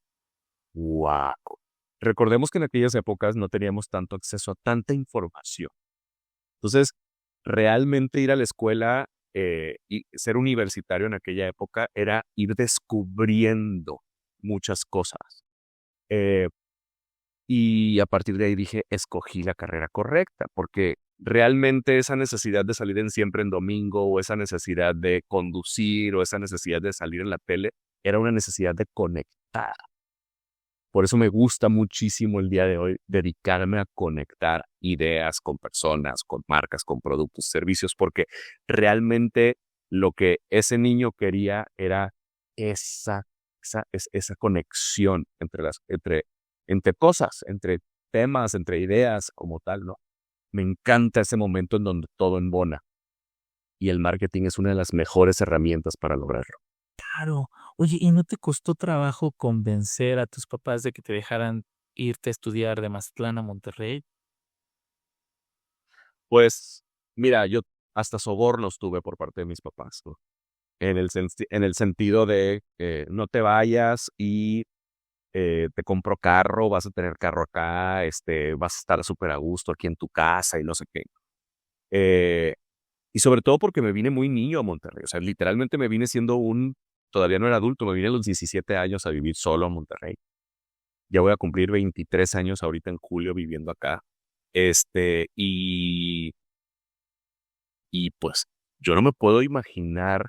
wow. Recordemos que en aquellas épocas no teníamos tanto acceso a tanta información. Entonces, realmente ir a la escuela y ser universitario en aquella época era ir descubriendo muchas cosas. Y a partir de ahí dije, escogí la carrera correcta, porque realmente esa necesidad de salir siempre en domingo, o esa necesidad de conducir, o esa necesidad de salir en la tele, era una necesidad de conectar. Por eso me gusta muchísimo el día de hoy dedicarme a conectar ideas con personas, con marcas, con productos, servicios, porque realmente lo que ese niño quería era esa conexión entre cosas, entre temas, entre ideas como tal, ¿no? Me encanta ese momento en donde todo embona. Y el marketing es una de las mejores herramientas para lograrlo. Claro. Oye, ¿y no te costó trabajo convencer a tus papás de que te dejaran irte a estudiar de Mazatlán a Monterrey? Pues, mira, yo hasta sobornos tuve por parte de mis papás, ¿no? En el sentido de no te vayas y te compro carro, vas a tener carro acá, vas a estar súper a gusto aquí en tu casa y no sé qué. Y sobre todo porque me vine muy niño a Monterrey. O sea, literalmente me vine siendo todavía no era adulto, me vine a los 17 años a vivir solo a Monterrey. Ya voy a cumplir 23 años ahorita en julio viviendo acá. Y pues yo no me puedo imaginar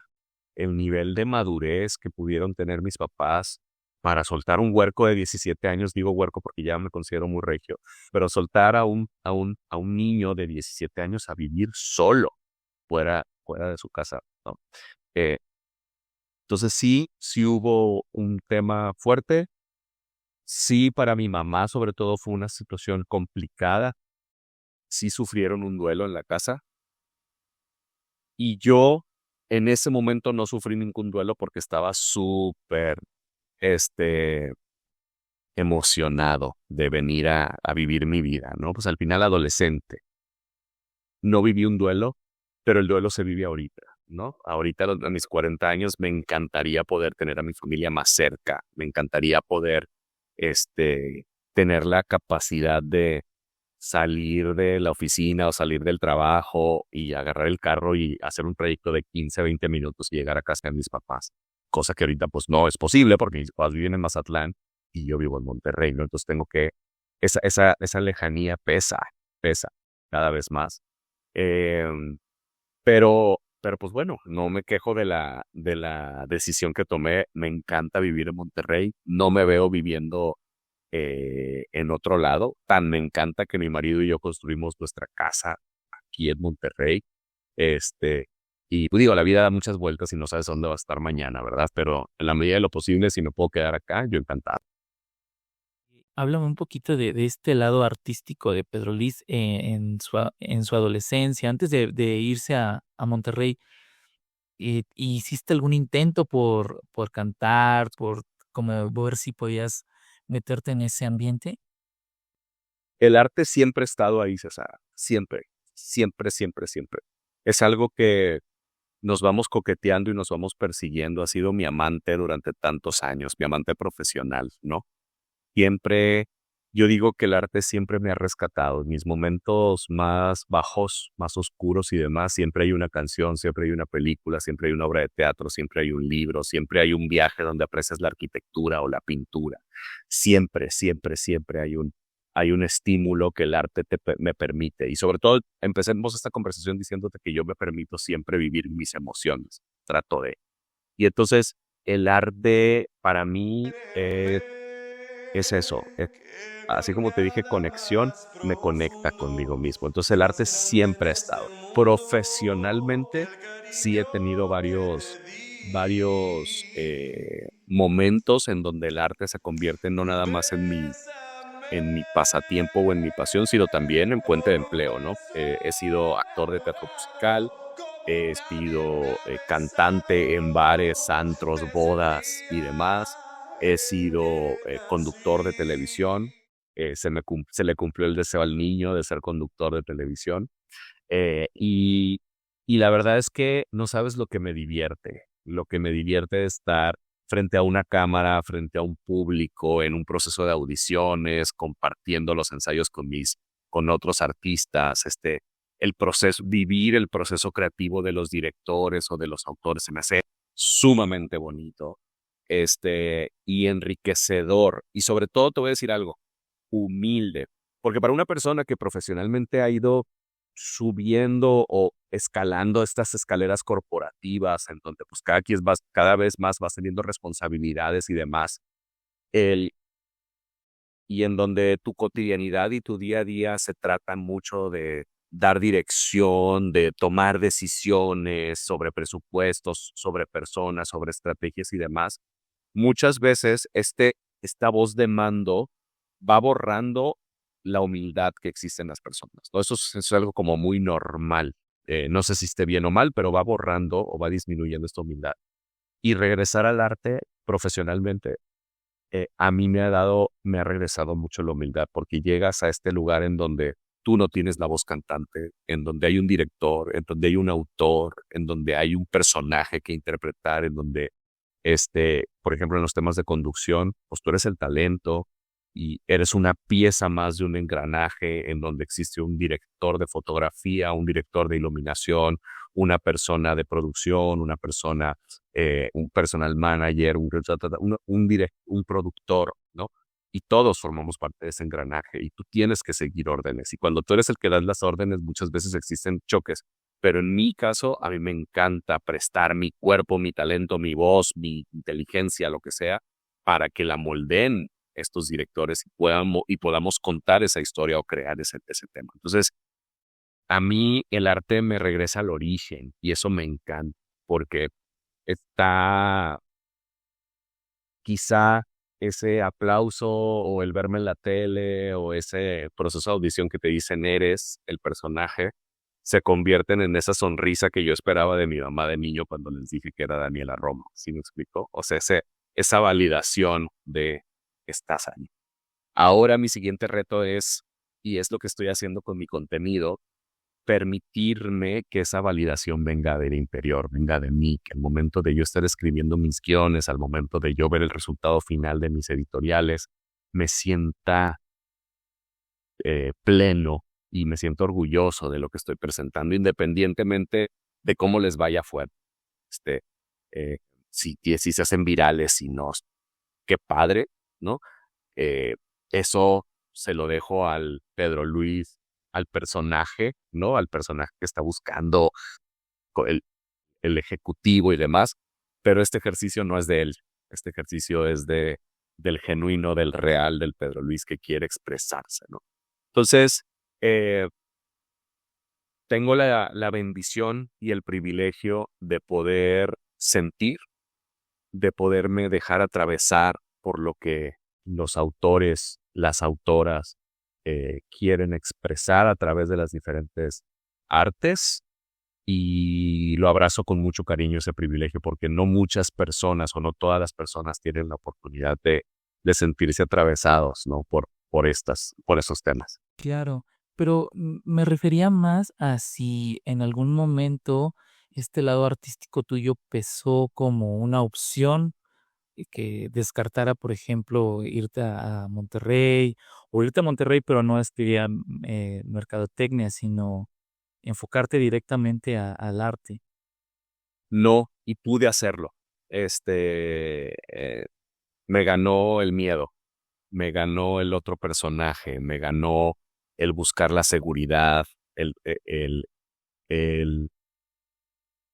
el nivel de madurez que pudieron tener mis papás para soltar un huerco de 17 años. Digo huerco porque ya me considero muy regio, pero soltar a un niño de 17 años a vivir solo fuera de su casa, ¿no? Entonces sí hubo un tema fuerte. Sí, para mi mamá sobre todo fue una situación complicada. Sí sufrieron un duelo en la casa. Y yo en ese momento no sufrí ningún duelo porque estaba súper, emocionado de venir a vivir mi vida, ¿no? Pues al final adolescente. No viví un duelo, pero el duelo se vive ahorita, ¿no? Ahorita a mis 40 años me encantaría poder tener a mi familia más cerca, me encantaría poder tener la capacidad de salir de la oficina o salir del trabajo y agarrar el carro y hacer un trayecto de 15 a 20 minutos y llegar a casa de mis papás. Cosa que ahorita pues no es posible porque mis papás viven en Mazatlán y yo vivo en Monterrey, ¿no? Entonces tengo que, esa lejanía pesa cada vez más. Pero pues bueno, no me quejo de la decisión que tomé. Me encanta vivir en Monterrey. No me veo viviendo en otro lado. Tan me encanta que mi marido y yo construimos nuestra casa aquí en Monterrey. Y pues digo, la vida da muchas vueltas y no sabes dónde va a estar mañana, ¿verdad? Pero en la medida de lo posible, si me puedo quedar acá, yo encantado. Háblame un poquito de este lado artístico de Pedro Luis en su adolescencia, antes de irse a Monterrey. ¿Hiciste algún intento por cantar, por como ver si podías meterte en ese ambiente? El arte siempre ha estado ahí, César. Siempre, siempre, siempre, siempre. Es algo que nos vamos coqueteando y nos vamos persiguiendo. Ha sido mi amante durante tantos años, mi amante profesional, ¿no? Siempre, yo digo que el arte siempre me ha rescatado. En mis momentos más bajos, más oscuros y demás, siempre hay una canción, siempre hay una película, siempre hay una obra de teatro, siempre hay un libro, siempre hay un viaje donde aprecias la arquitectura o la pintura. Siempre, siempre, siempre hay un estímulo que el arte me permite. Y sobre todo, empecemos esta conversación diciéndote que yo me permito siempre vivir mis emociones. Trato de. Y entonces, el arte para mí es eso. Así como te dije, conexión, me conecta conmigo mismo. Entonces, el arte siempre ha estado. Profesionalmente, sí he tenido varios momentos en donde el arte se convierte no nada más en mi pasatiempo o en mi pasión, sino también en fuente de empleo, ¿no? He sido actor de teatro musical, he sido cantante en bares, antros, bodas y demás. He sido conductor de televisión. Se le cumplió el deseo al niño de ser conductor de televisión. Y la verdad es que no sabes lo que me divierte. Lo que me divierte es estar frente a una cámara, frente a un público, en un proceso de audiciones, compartiendo los ensayos con otros artistas, vivir el proceso creativo de los directores o de los autores se me hace sumamente bonito, y enriquecedor. Y sobre todo te voy a decir algo, humilde. Porque para una persona que profesionalmente ha ido subiendo o escalando estas escaleras corporativas en donde pues cada vez más vas teniendo responsabilidades y demás, y en donde tu cotidianidad y tu día a día se tratan mucho de dar dirección, de tomar decisiones sobre presupuestos, sobre personas, sobre estrategias y demás, muchas veces esta voz de mando va borrando la humildad que existe en las personas, ¿no? Eso es algo como muy normal. No sé si esté bien o mal, pero va borrando o va disminuyendo esta humildad. Y regresar al arte profesionalmente, a mí me ha regresado mucho la humildad, porque llegas a este lugar en donde tú no tienes la voz cantante, en donde hay un director, en donde hay un autor, en donde hay un personaje que interpretar, en donde, por ejemplo, en los temas de conducción, pues tú eres el talento, y eres una pieza más de un engranaje en donde existe un director de fotografía, un director de iluminación, una persona de producción, una persona, un personal manager, un productor, ¿no? Y todos formamos parte de ese engranaje y tú tienes que seguir órdenes. Y cuando tú eres el que das las órdenes, muchas veces existen choques. Pero en mi caso, a mí me encanta prestar mi cuerpo, mi talento, mi voz, mi inteligencia, lo que sea, para que la moldeen estos directores y podamos contar esa historia o crear ese tema. Entonces, a mí el arte me regresa al origen y eso me encanta porque está quizá ese aplauso o el verme en la tele o ese proceso de audición que te dicen eres el personaje, se convierten en esa sonrisa que yo esperaba de mi mamá de niño cuando les dije que era Daniela Romo. ¿Sí me explico? O sea, esa validación de estás ahí. Ahora mi siguiente reto es, y es lo que estoy haciendo con mi contenido, permitirme que esa validación venga del interior, venga de mí, que al momento de yo estar escribiendo mis guiones, al momento de yo ver el resultado final de mis editoriales, me sienta pleno y me siento orgulloso de lo que estoy presentando, independientemente de cómo les vaya afuera. Eh, si se hacen virales, si no, qué padre, ¿no? Eh, Eso se lo dejo al Pedro Luis, al personaje, ¿no? Al personaje que está buscando el ejecutivo y demás, pero este ejercicio no es de él. Este ejercicio es del genuino, del real, del Pedro Luis que quiere expresarse, ¿no? Entonces, tengo la bendición y el privilegio de poder sentir, de poderme dejar atravesar por lo que los autores, las autoras quieren expresar a través de las diferentes artes, y lo abrazo con mucho cariño ese privilegio, porque no muchas personas o no todas las personas tienen la oportunidad de sentirse atravesados, ¿no? por esos temas. Claro, pero me refería más a si en algún momento este lado artístico tuyo pesó como una opción que descartara, por ejemplo, irte a Monterrey, o irte a Monterrey, pero no estudiar mercadotecnia, sino enfocarte directamente al arte. No, y pude hacerlo. Me ganó el miedo, me ganó el otro personaje, me ganó el buscar la seguridad, el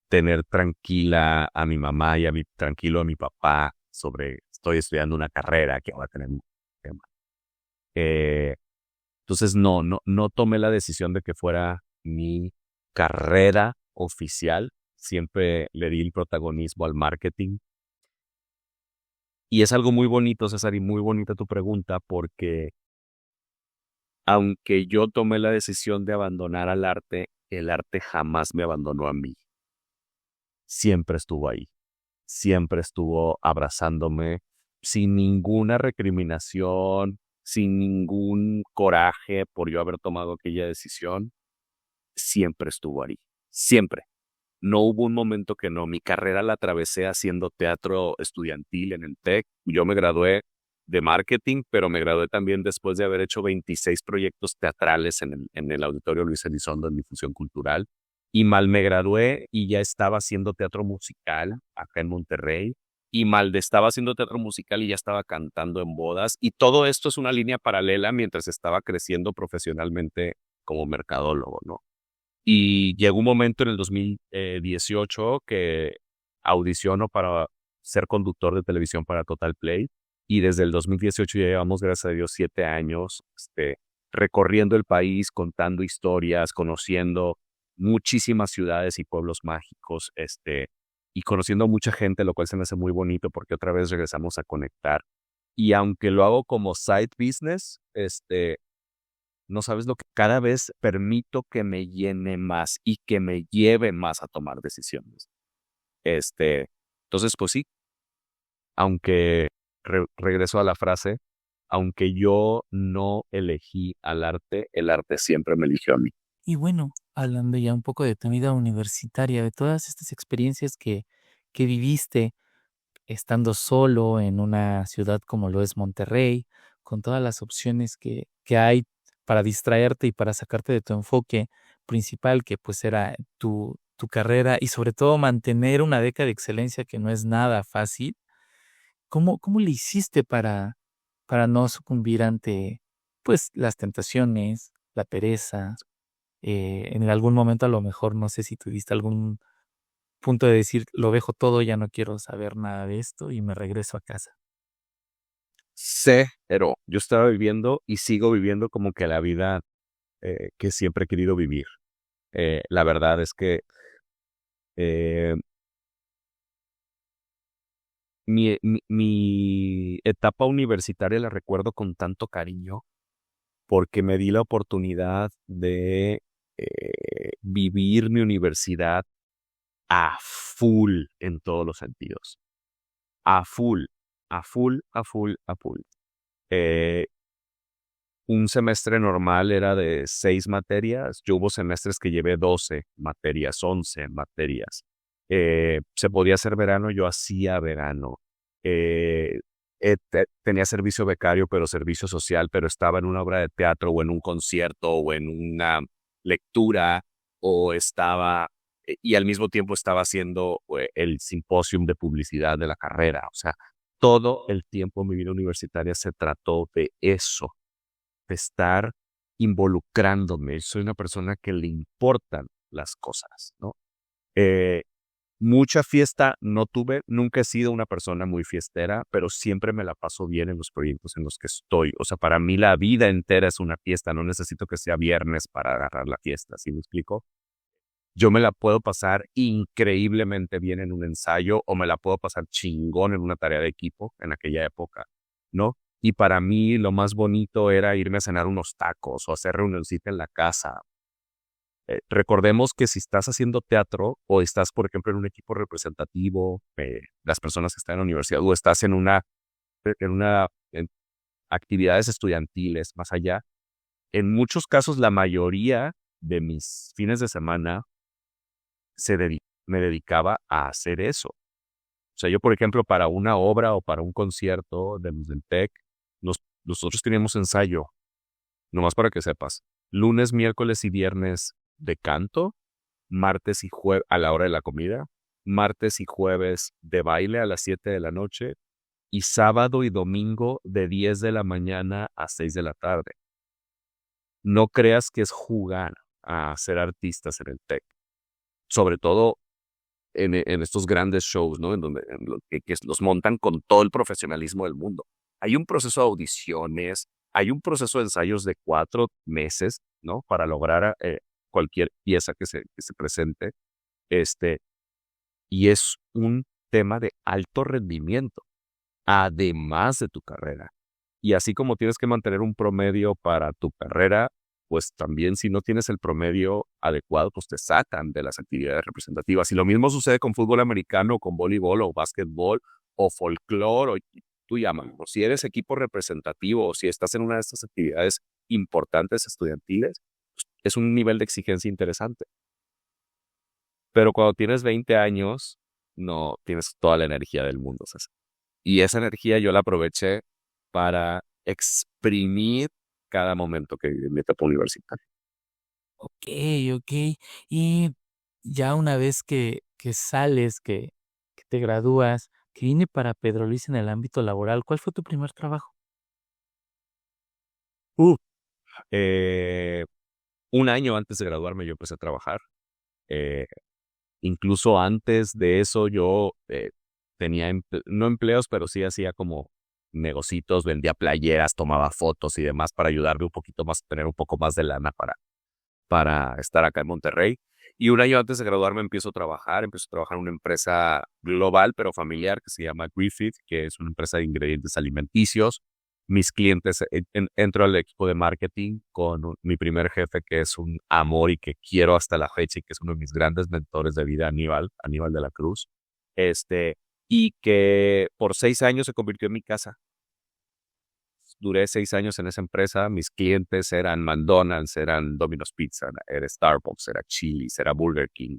tener tranquila a mi mamá y tranquilo a mi papá sobre estoy estudiando una carrera que va a tener un tema. Entonces no tomé la decisión de que fuera mi carrera oficial. Siempre le di el protagonismo al marketing. Y es algo muy bonito, César, y muy bonita tu pregunta, porque aunque yo tomé la decisión de abandonar al arte, el arte jamás me abandonó a mí. Siempre estuvo ahí, siempre estuvo abrazándome, sin ninguna recriminación, sin ningún coraje por yo haber tomado aquella decisión. Siempre estuvo ahí, siempre. No hubo un momento que no. Mi carrera la atravesé haciendo teatro estudiantil en el TEC. Yo me gradué de marketing, pero me gradué también después de haber hecho 26 proyectos teatrales en el Auditorio Luis Elizondo en difusión cultural. Y mal me gradué y ya estaba haciendo teatro musical acá en Monterrey. Y mal estaba haciendo teatro musical y ya estaba cantando en bodas. Y todo esto es una línea paralela mientras estaba creciendo profesionalmente como mercadólogo, ¿no? Y llegó un momento en el 2018 que audiciono para ser conductor de televisión para Total Play. Y desde el 2018 ya llevamos, gracias a Dios, 7 años recorriendo el país, contando historias, conociendo muchísimas ciudades y pueblos mágicos, y conociendo a mucha gente, lo cual se me hace muy bonito porque otra vez regresamos a conectar. Y aunque lo hago como side business, no sabes lo que cada vez permito que me llene más y que me lleve más a tomar decisiones. Entonces, pues sí, aunque regreso a la frase, aunque yo no elegí al arte, el arte siempre me eligió a mí. Y bueno, hablando ya un poco de tu vida universitaria, de todas estas experiencias que viviste estando solo en una ciudad como lo es Monterrey, con todas las opciones que hay para distraerte y para sacarte de tu enfoque principal, que pues era tu carrera, y sobre todo mantener una beca de excelencia que no es nada fácil. ¿Cómo le hiciste para no sucumbir ante pues las tentaciones, la pereza? En algún momento a lo mejor no sé si tuviste algún punto de decir, lo dejo todo, ya no quiero saber nada de esto y me regreso a casa. Pero yo estaba viviendo y sigo viviendo como que la vida que siempre he querido vivir. La verdad es que mi etapa universitaria la recuerdo con tanto cariño porque me di la oportunidad de vivir mi universidad a full en todos los sentidos. A full, a full, a full, a full. un semestre normal era de 6 materias. Yo hubo semestres que llevé 12 materias, 11 materias. Se podía hacer verano, yo hacía verano. Tenía servicio becario, pero servicio social, pero estaba en una obra de teatro o en un concierto o en una lectura o estaba, y al mismo tiempo estaba haciendo el simposium de publicidad de la carrera. O sea, todo el tiempo mi vida universitaria se trató de eso, de estar involucrándome. Soy una persona que le importan las cosas, ¿no? Mucha fiesta no tuve, nunca he sido una persona muy fiestera, pero siempre me la paso bien en los proyectos en los que estoy. O sea, para mí la vida entera es una fiesta, no necesito que sea viernes para agarrar la fiesta, ¿sí me explico? Yo me la puedo pasar increíblemente bien en un ensayo o me la puedo pasar chingón en una tarea de equipo en aquella época, ¿no? Y para mí lo más bonito era irme a cenar unos tacos o hacer reunioncita en la casa. Recordemos que si estás haciendo teatro o estás, por ejemplo, en un equipo representativo, las personas que están en la universidad o estás en actividades estudiantiles más allá, en muchos casos la mayoría de mis fines de semana me dedicaba a hacer eso. O sea, yo, por ejemplo, para una obra o para un concierto de los del TEC, nosotros teníamos ensayo, nomás para que sepas, lunes, miércoles y viernes de canto, martes y jueves a la hora de la comida, martes y jueves de baile a las 7 de la noche y sábado y domingo de 10 de la mañana a 6 de la tarde. No creas que es jugar a ser artistas en el TEC, sobre todo en estos grandes shows, ¿no? Que los montan con todo el profesionalismo del mundo. Hay un proceso de audiciones, hay un proceso de ensayos de 4 meses, ¿no? Para lograr cualquier pieza que se presente. Y es un tema de alto rendimiento, además de tu carrera. Y así como tienes que mantener un promedio para tu carrera, pues también si no tienes el promedio adecuado, pues te sacan de las actividades representativas. Y lo mismo sucede con fútbol americano, con voleibol o básquetbol o folclore, o tú llámalo. Si eres equipo representativo o si estás en una de estas actividades importantes estudiantiles, pues es un nivel de exigencia interesante. Pero cuando tienes 20 años, no tienes toda la energía del mundo, César. Y esa energía yo la aproveché para exprimir cada momento que viví en mi etapa universitaria. Ok. Y ya una vez que sales, que te gradúas, que viene para Pedro Luis en el ámbito laboral, ¿cuál fue tu primer trabajo? Un año antes de graduarme yo empecé a trabajar. Incluso antes de eso yo tenía, no empleos, pero sí hacía como negocitos, vendía playeras, tomaba fotos y demás para ayudarme un poquito más, tener un poco más de lana para estar acá en Monterrey. Y un año antes de graduarme empiezo a trabajar en una empresa global pero familiar que se llama Griffith, que es una empresa de ingredientes alimenticios. Mis clientes, entro al equipo de marketing con mi primer jefe, que es un amor y que quiero hasta la fecha y que es uno de mis grandes mentores de vida, Aníbal de la Cruz, y que por 6 años se convirtió en mi casa. Duré 6 años en esa empresa. Mis clientes eran McDonald's, eran Domino's Pizza, era Starbucks, era Chili's, era Burger King.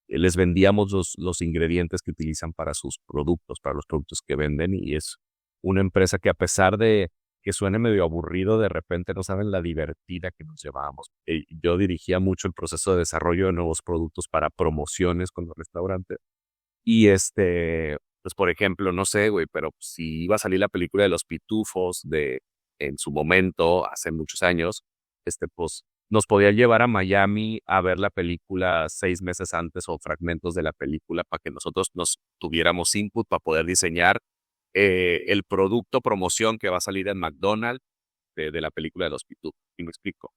Les vendíamos los ingredientes que utilizan para sus productos, para los productos que venden, y es una empresa que, a pesar de que suene medio aburrido, de repente no saben la divertida que nos llevábamos. Yo dirigía mucho el proceso de desarrollo de nuevos productos para promociones con los restaurantes. Y pues por ejemplo, no sé, güey, pero si iba a salir la película de Los Pitufos en su momento, hace muchos años, pues nos podía llevar a Miami a ver la película 6 meses antes o fragmentos de la película para que nosotros nos tuviéramos input para poder diseñar el producto promoción que va a salir en McDonald's de la película de Los Pitufos. ¿Y me explico?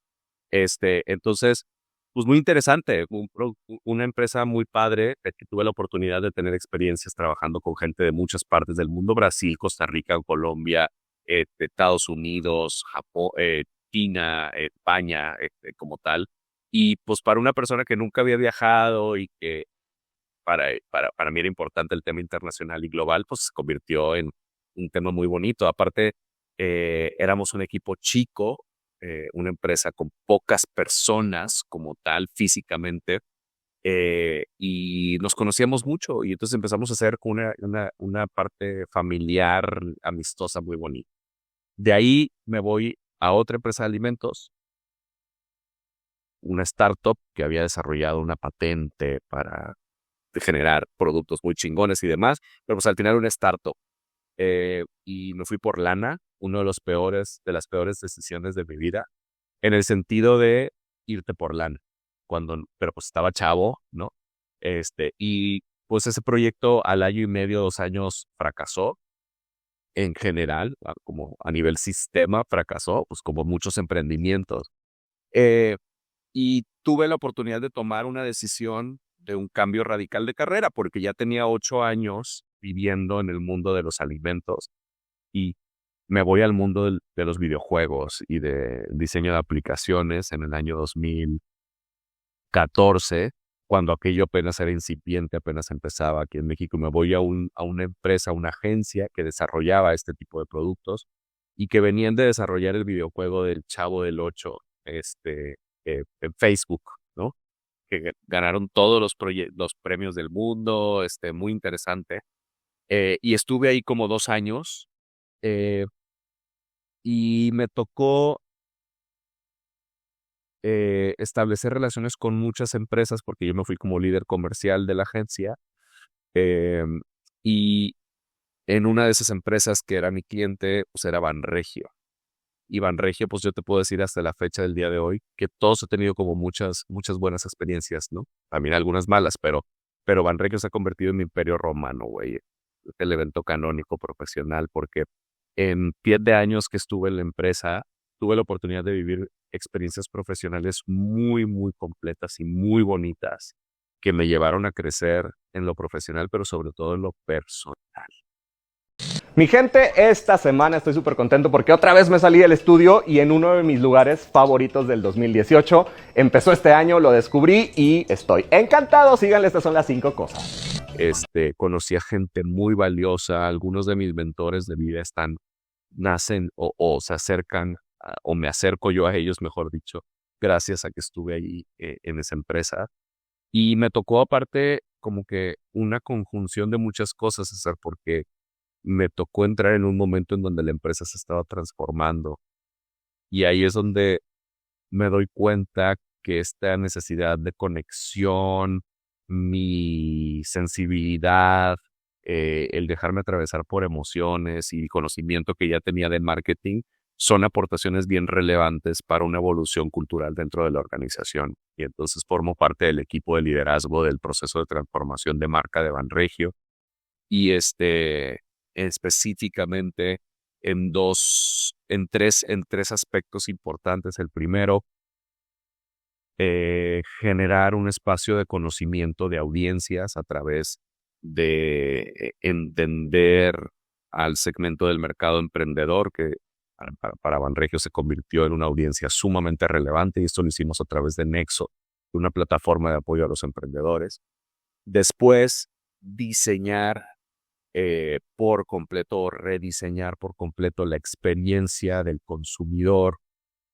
Entonces, pues muy interesante, una empresa muy padre, que tuve la oportunidad de tener experiencias trabajando con gente de muchas partes del mundo: Brasil, Costa Rica, Colombia, Estados Unidos, Japón, China, España, como tal. Y pues para una persona que nunca había viajado y que para mí era importante el tema internacional y global, pues se convirtió en un tema muy bonito. Aparte, Éramos un equipo chico, una empresa con pocas personas como tal físicamente, y nos conocíamos mucho y entonces empezamos a hacer una parte familiar, amistosa, muy bonita. De ahí me voy a otra empresa de alimentos, una startup que había desarrollado una patente para generar productos muy chingones y demás, pero pues al final una startup. Y me fui por lana, uno de las peores decisiones de mi vida, en el sentido de irte por lana, pero pues estaba chavo, ¿no? Y pues ese proyecto al año y medio, 2 años fracasó en general, como a nivel sistema fracasó, pues como muchos emprendimientos. Y tuve la oportunidad de tomar una decisión de un cambio radical de carrera, porque ya tenía 8 años viviendo en el mundo de los alimentos y me voy al mundo de los videojuegos y de diseño de aplicaciones en el año 2014, cuando aquello apenas era incipiente, apenas empezaba aquí en México. Me voy a una empresa, una agencia que desarrollaba este tipo de productos y que venían de desarrollar el videojuego del Chavo del Ocho, en Facebook, ¿no? Que ganaron todos los premios del mundo, muy interesante. Y estuve ahí como 2 años, y me tocó establecer relaciones con muchas empresas porque yo me fui como líder comercial de la agencia, y en una de esas empresas que era mi cliente, pues era Banregio. Y Banregio, pues yo te puedo decir hasta la fecha del día de hoy que todos he tenido como muchas buenas experiencias, ¿no? También algunas malas, pero Banregio se ha convertido en mi imperio romano, güey. El evento canónico profesional, porque en 7 años que estuve en la empresa, tuve la oportunidad de vivir experiencias profesionales muy, muy completas y muy bonitas que me llevaron a crecer en lo profesional, pero sobre todo en lo personal. Mi gente, esta semana estoy súper contento porque otra vez me salí del estudio y en uno de mis lugares favoritos del 2018. Empezó este año, lo descubrí y estoy encantado. Síganle, estas son las 5 cosas. Conocí a gente muy valiosa. Algunos de mis mentores de vida nacen o se acercan, o me acerco yo a ellos, mejor dicho, gracias a que estuve ahí en esa empresa. Y me tocó aparte como que una conjunción de muchas cosas, César, porque me tocó entrar en un momento en donde la empresa se estaba transformando. Y ahí es donde me doy cuenta que esta necesidad de conexión, mi sensibilidad, el dejarme atravesar por emociones y conocimiento que ya tenía de marketing, son aportaciones bien relevantes para una evolución cultural dentro de la organización. Y entonces formo parte del equipo de liderazgo del proceso de transformación de marca de Banregio. Y específicamente en tres aspectos importantes. El primero, generar un espacio de conocimiento de audiencias a través de entender al segmento del mercado emprendedor, que para Banregio se convirtió en una audiencia sumamente relevante, y esto lo hicimos a través de Nexo, una plataforma de apoyo a los emprendedores. Después, diseñar por completo o rediseñar por completo la experiencia del consumidor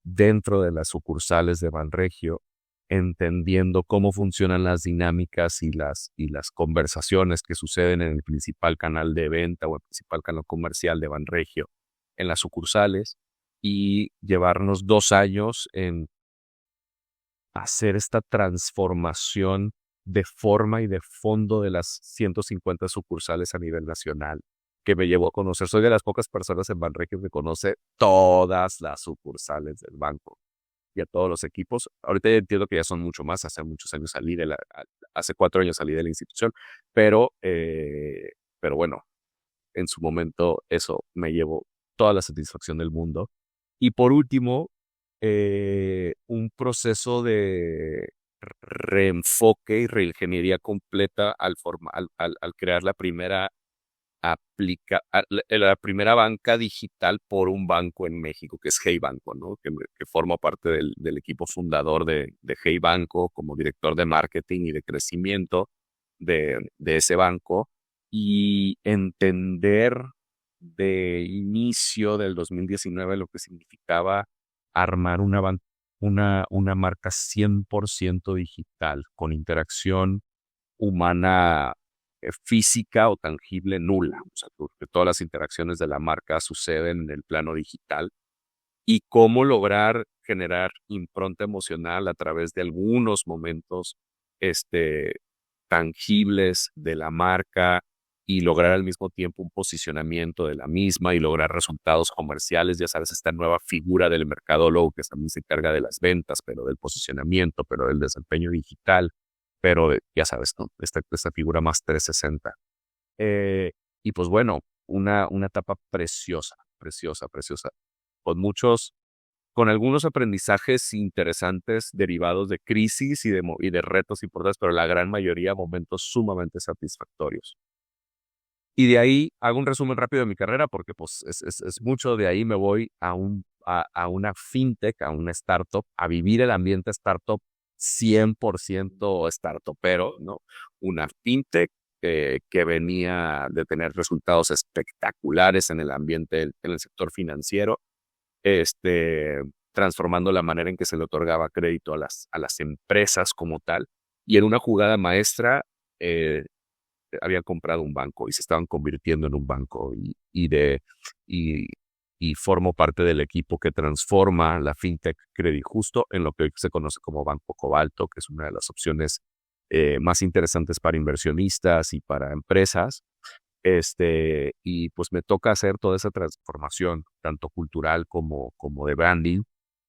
dentro de las sucursales de Banregio, entendiendo cómo funcionan las dinámicas y las conversaciones que suceden en el principal canal de venta o el principal canal comercial de Banregio en las sucursales, y llevarnos 2 años en hacer esta transformación de forma y de fondo de las 150 sucursales a nivel nacional, que me llevó a conocer. Soy de las pocas personas en Banregio que conoce todas las sucursales del banco y a todos los equipos. Ahorita ya entiendo que ya son mucho más. Hace muchos años hace 4 años salí de la institución, pero bueno, en su momento eso me llevó toda la satisfacción del mundo. Y por último, un proceso de reenfoque y reingeniería completa al crear la primera la primera banca digital por un banco en México, que es Hey Banco, ¿no? Que forma parte del equipo fundador de Hey Banco como director de marketing y de crecimiento de ese banco, y entender de inicio del 2019 lo que significaba armar una marca 100% digital, con interacción humana física o tangible nula. O sea, que todas las interacciones de la marca suceden en el plano digital. Y cómo lograr generar impronta emocional a través de algunos momentos tangibles de la marca y lograr al mismo tiempo un posicionamiento de la misma y lograr resultados comerciales. Ya sabes, esta nueva figura del mercadólogo que también se encarga de las ventas, pero del posicionamiento, pero del desempeño digital, pero ya sabes, ¿no? Esta figura más 360. Y pues bueno, una etapa preciosa, con algunos aprendizajes interesantes derivados de crisis y de retos importantes, pero la gran mayoría momentos sumamente satisfactorios. Y de ahí hago un resumen rápido de mi carrera porque pues es mucho. De ahí me voy a una fintech, a una startup, a vivir el ambiente startup 100% startupero, ¿no? Una fintech que venía de tener resultados espectaculares en el ambiente, en el sector financiero, transformando la manera en que se le otorgaba crédito a las empresas como tal. Y en una jugada maestra, habían comprado un banco y se estaban convirtiendo en un banco y formo parte del equipo que transforma la fintech Credit Justo en lo que hoy se conoce como Banco Cobalto, que es una de las opciones más interesantes para inversionistas y para empresas. Y pues me toca hacer toda esa transformación, tanto cultural como de branding,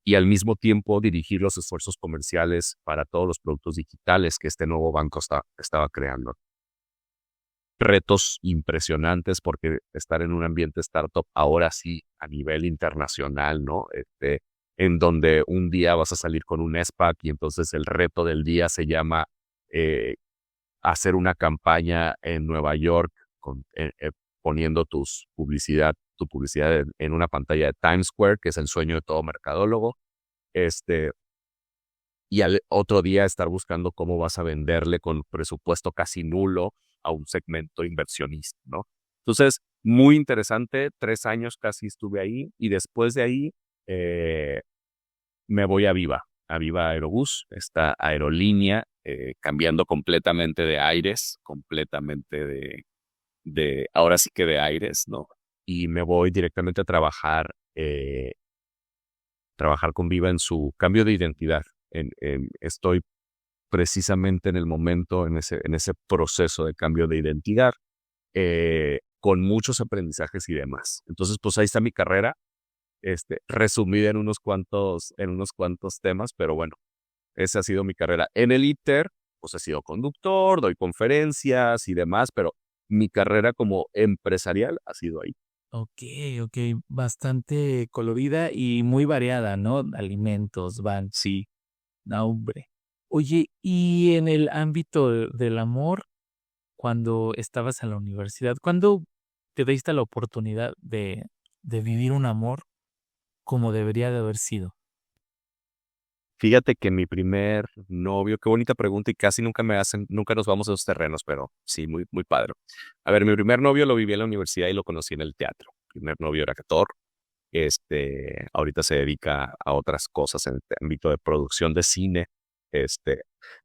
y al mismo tiempo dirigir los esfuerzos comerciales para todos los productos digitales que este nuevo banco estaba creando. Retos impresionantes porque estar en un ambiente startup ahora sí a nivel internacional, ¿no? En donde un día vas a salir con un SPAC y entonces el reto del día se llama hacer una campaña en Nueva York poniendo tu publicidad en una pantalla de Times Square, que es el sueño de todo mercadólogo. Y al otro día estar buscando cómo vas a venderle con presupuesto casi nulo a un segmento inversionista, ¿no? Entonces, muy interesante. 3 años casi estuve ahí y después de ahí me voy a Viva Aerobús, esta aerolínea, cambiando completamente de aires, completamente ahora sí que de aires, ¿no? Y me voy directamente a trabajar con Viva en su cambio de identidad. Estoy precisamente en el momento, en ese proceso de cambio de identidad, con muchos aprendizajes y demás. Entonces, pues ahí está mi carrera, resumida en unos cuantos temas, pero bueno, esa ha sido mi carrera. En el ITER, pues he sido conductor, doy conferencias y demás, pero mi carrera como empresarial ha sido ahí. Ok, bastante colorida y muy variada, ¿no? Alimentos, van. Sí. No, hombre. Oye, y en el ámbito del amor, cuando estabas en la universidad, ¿cuándo te diste la oportunidad de vivir un amor como debería de haber sido? Fíjate que mi primer novio, qué bonita pregunta y casi nunca nos vamos a esos terrenos, pero sí, muy, muy padre. A ver, mi primer novio lo viví en la universidad y lo conocí en el teatro. Mi primer novio era actor. Ahorita se dedica a otras cosas en el ámbito de producción de cine.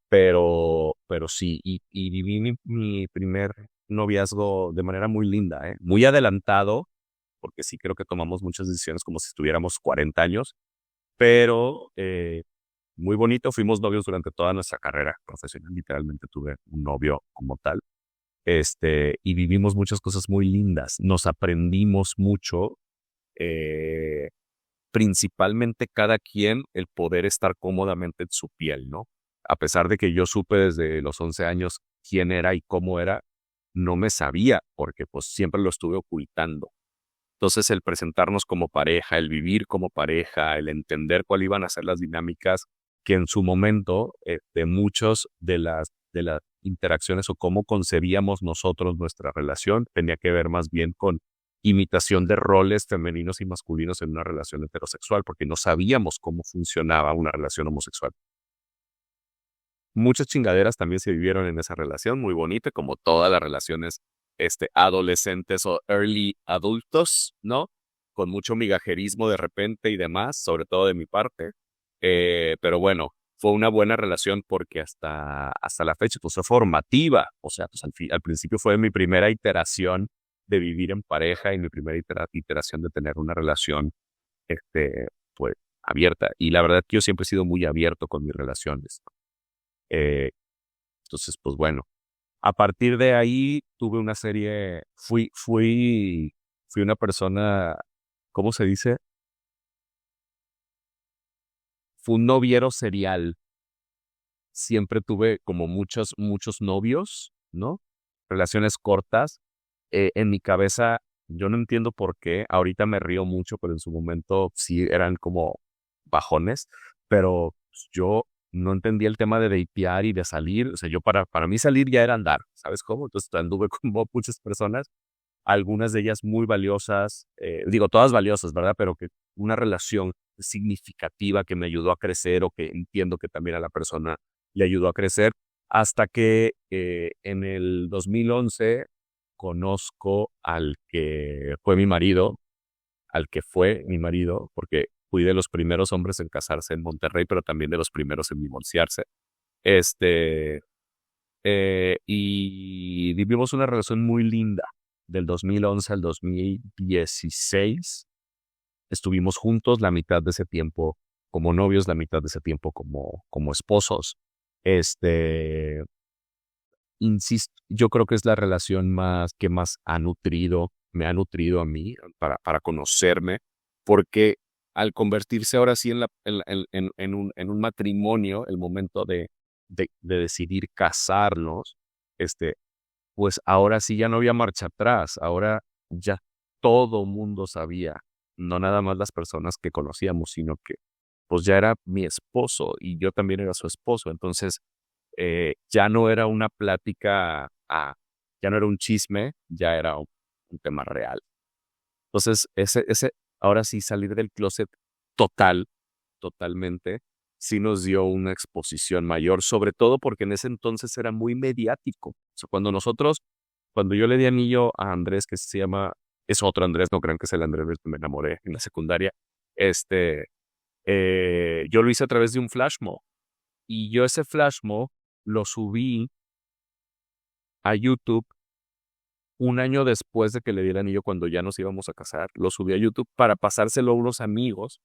Pero sí, y viví mi primer noviazgo de manera muy linda, muy adelantado, porque sí creo que tomamos muchas decisiones como si estuviéramos 40 años, pero muy bonito. Fuimos novios durante toda nuestra carrera profesional. Literalmente tuve un novio como tal. Y vivimos muchas cosas muy lindas. Nos aprendimos mucho, principalmente cada quien el poder estar cómodamente en su piel, ¿no? A pesar de que yo supe desde los 11 años quién era y cómo era, no me sabía porque pues siempre lo estuve ocultando. Entonces el presentarnos como pareja, el vivir como pareja, el entender cuáles iban a ser las dinámicas que en su momento de muchos de las interacciones o cómo concebíamos nosotros nuestra relación tenía que ver más bien con imitación de roles femeninos y masculinos en una relación heterosexual, porque no sabíamos cómo funcionaba una relación homosexual. Muchas chingaderas también se vivieron en esa relación, muy bonita, como todas las relaciones adolescentes o early adultos, ¿no? Con mucho migajerismo de repente y demás, sobre todo de mi parte. Pero bueno, fue una buena relación porque hasta la fecha pues fue formativa. O sea, pues al principio fue mi primera iteración de vivir en pareja y mi primera iteración de tener una relación, pues, abierta. Y la verdad que yo siempre he sido muy abierto con mis relaciones. Entonces, pues bueno, a partir de ahí tuve una serie, fui una persona, ¿cómo se dice? Fue un noviero serial. Siempre tuve como muchos novios, ¿no? Relaciones cortas. En mi cabeza, yo no entiendo por qué. Ahorita me río mucho, pero en su momento sí eran como bajones. Pero yo no entendía el tema de datear y de salir. O sea, yo para mí salir ya era andar, ¿sabes cómo? Entonces anduve con muchas personas, algunas de ellas muy valiosas, digo, todas valiosas, ¿verdad? Pero que una relación significativa que me ayudó a crecer o que entiendo que también a la persona le ayudó a crecer, hasta que en el 2011 conozco al que fue mi marido, porque fui de los primeros hombres en casarse en Monterrey, pero también de los primeros en divorciarse. Y vivimos una relación muy linda. Del 2011 al 2016 estuvimos juntos la mitad de ese tiempo como novios, la mitad de ese tiempo como esposos. Insisto, yo creo que es la relación que más me ha nutrido a mí para conocerme, porque al convertirse ahora sí en un matrimonio, el momento de decidir casarnos, pues ahora sí ya no había marcha atrás, ahora ya todo mundo sabía, no nada más las personas que conocíamos, sino que pues ya era mi esposo y yo también era su esposo, entonces ya no era una plática, ya no era un chisme, ya era un tema real. Entonces, ahora sí salir del closet totalmente, sí nos dio una exposición mayor, sobre todo porque en ese entonces era muy mediático. O sea, cuando yo le di anillo a Andrés, que se llama, es otro Andrés, no crean que es el Andrés del que me enamoré en la secundaria, yo lo hice a través de un flash mob. Y yo ese flash mob lo subí a YouTube un año después de que le di el anillo, cuando ya nos íbamos a casar. Lo subí a YouTube para pasárselo a unos amigos,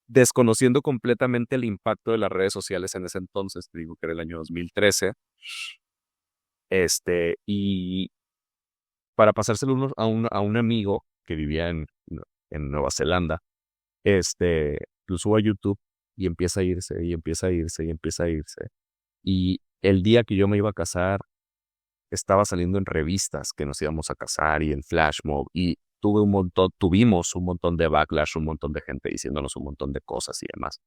desconociendo completamente el impacto de las redes sociales en ese entonces. Te digo que era el año 2013. Y para pasárselo a un amigo que vivía en Nueva Zelanda, lo subo a YouTube y empieza a irse, y empieza a irse, y empieza a irse. Y el día que yo me iba a casar, estaba saliendo en revistas que nos íbamos a casar y en Flash Mob, y tuvimos un montón de backlash, un montón de gente diciéndonos un montón de cosas y demás.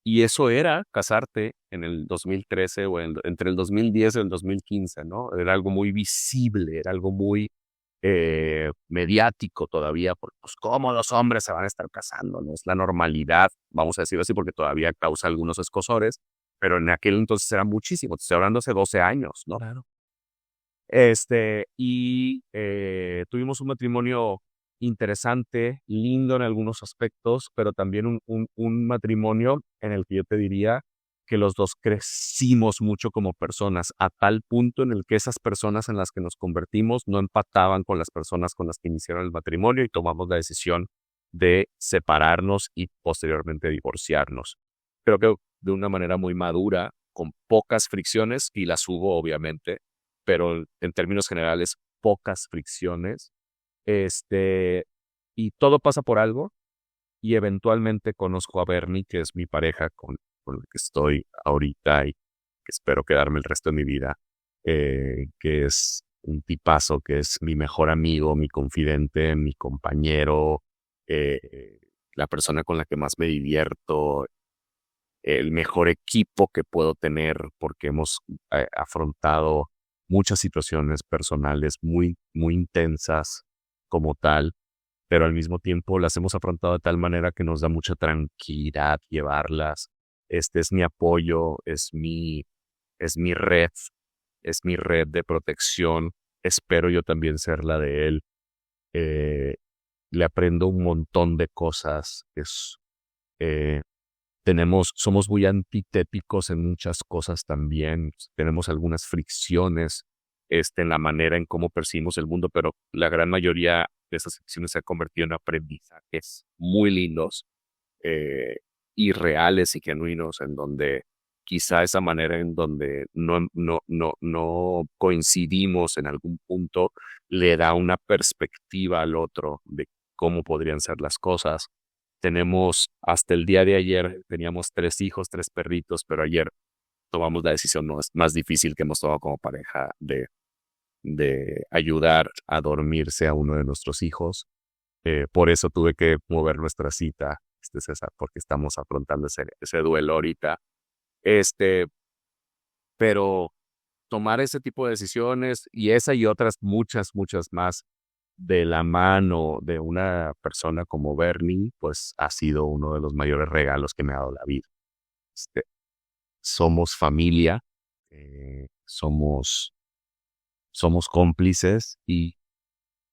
Y eso era casarte en el 2013 o entre el 2010 y el 2015, ¿no? Era algo muy visible, era algo muy mediático todavía, porque pues cómo los hombres se van a estar casando, no es la normalidad, vamos a decirlo así, porque todavía causa algunos escozores, pero en aquel entonces era muchísimo, te estoy hablando hace 12 años, ¿no? Claro. Tuvimos un matrimonio interesante, lindo en algunos aspectos, pero también un matrimonio en el que yo te diría que los dos crecimos mucho como personas, a tal punto en el que esas personas en las que nos convertimos no empataban con las personas con las que iniciaron el matrimonio, y tomamos la decisión de separarnos y posteriormente divorciarnos. Creo que de una manera muy madura, con pocas fricciones, y las hubo obviamente, pero en términos generales pocas fricciones. Y todo pasa por algo, y eventualmente conozco a Bernie, que es mi pareja con la que estoy ahorita y que espero quedarme el resto de mi vida, que es un tipazo, que es mi mejor amigo, mi confidente, mi compañero, la persona con la que más me divierto, el mejor equipo que puedo tener, porque hemos afrontado muchas situaciones personales muy, muy intensas como tal, pero al mismo tiempo las hemos afrontado de tal manera que nos da mucha tranquilidad llevarlas. Este es mi apoyo, es mi es mi red de protección. Espero yo también ser la de él. Le aprendo un montón de cosas. Somos muy antitéticos en muchas cosas también. Tenemos algunas fricciones en la manera en cómo percibimos el mundo, pero la gran mayoría de esas fricciones se ha convertido en aprendizajes muy lindos, y reales y genuinos, en donde quizá esa manera en donde no coincidimos en algún punto le da una perspectiva al otro de cómo podrían ser las cosas. Tenemos, hasta el día de ayer, teníamos 3 hijos, 3 perritos, pero ayer tomamos la decisión más difícil que hemos tomado como pareja de ayudar a dormirse a uno de nuestros hijos. Por eso tuve que mover nuestra cita, César, porque estamos afrontando ese duelo ahorita. Pero tomar ese tipo de decisiones y esa y otras muchas más de la mano de una persona como Bernie, pues ha sido uno de los mayores regalos que me ha dado la vida. Somos familia, somos cómplices y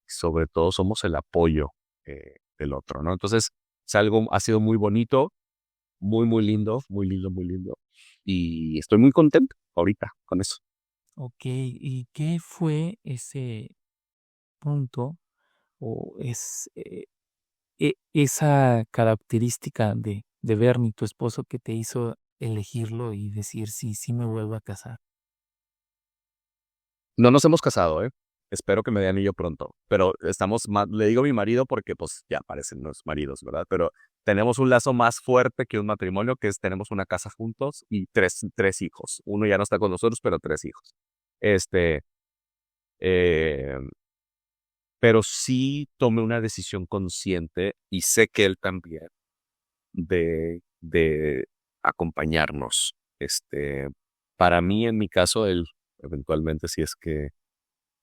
sobre todo somos el apoyo del otro, ¿no? Entonces, ha sido muy bonito, muy lindo, muy lindo. Y estoy muy contento ahorita con eso. Ok, ¿y qué fue ese punto o esa característica de Bernie, tu esposo, que te hizo elegirlo y decir sí me vuelvo a casar? No nos hemos casado, Espero que me dé anillo pronto, pero le digo a mi marido porque pues ya parecen los maridos, ¿verdad? Pero tenemos un lazo más fuerte que un matrimonio, que tenemos una casa juntos y tres hijos. Uno ya no está con nosotros, pero 3 hijos. Pero sí tomé una decisión consciente, y sé que él también, de acompañarnos. Para mí, en mi caso, él eventualmente, si es que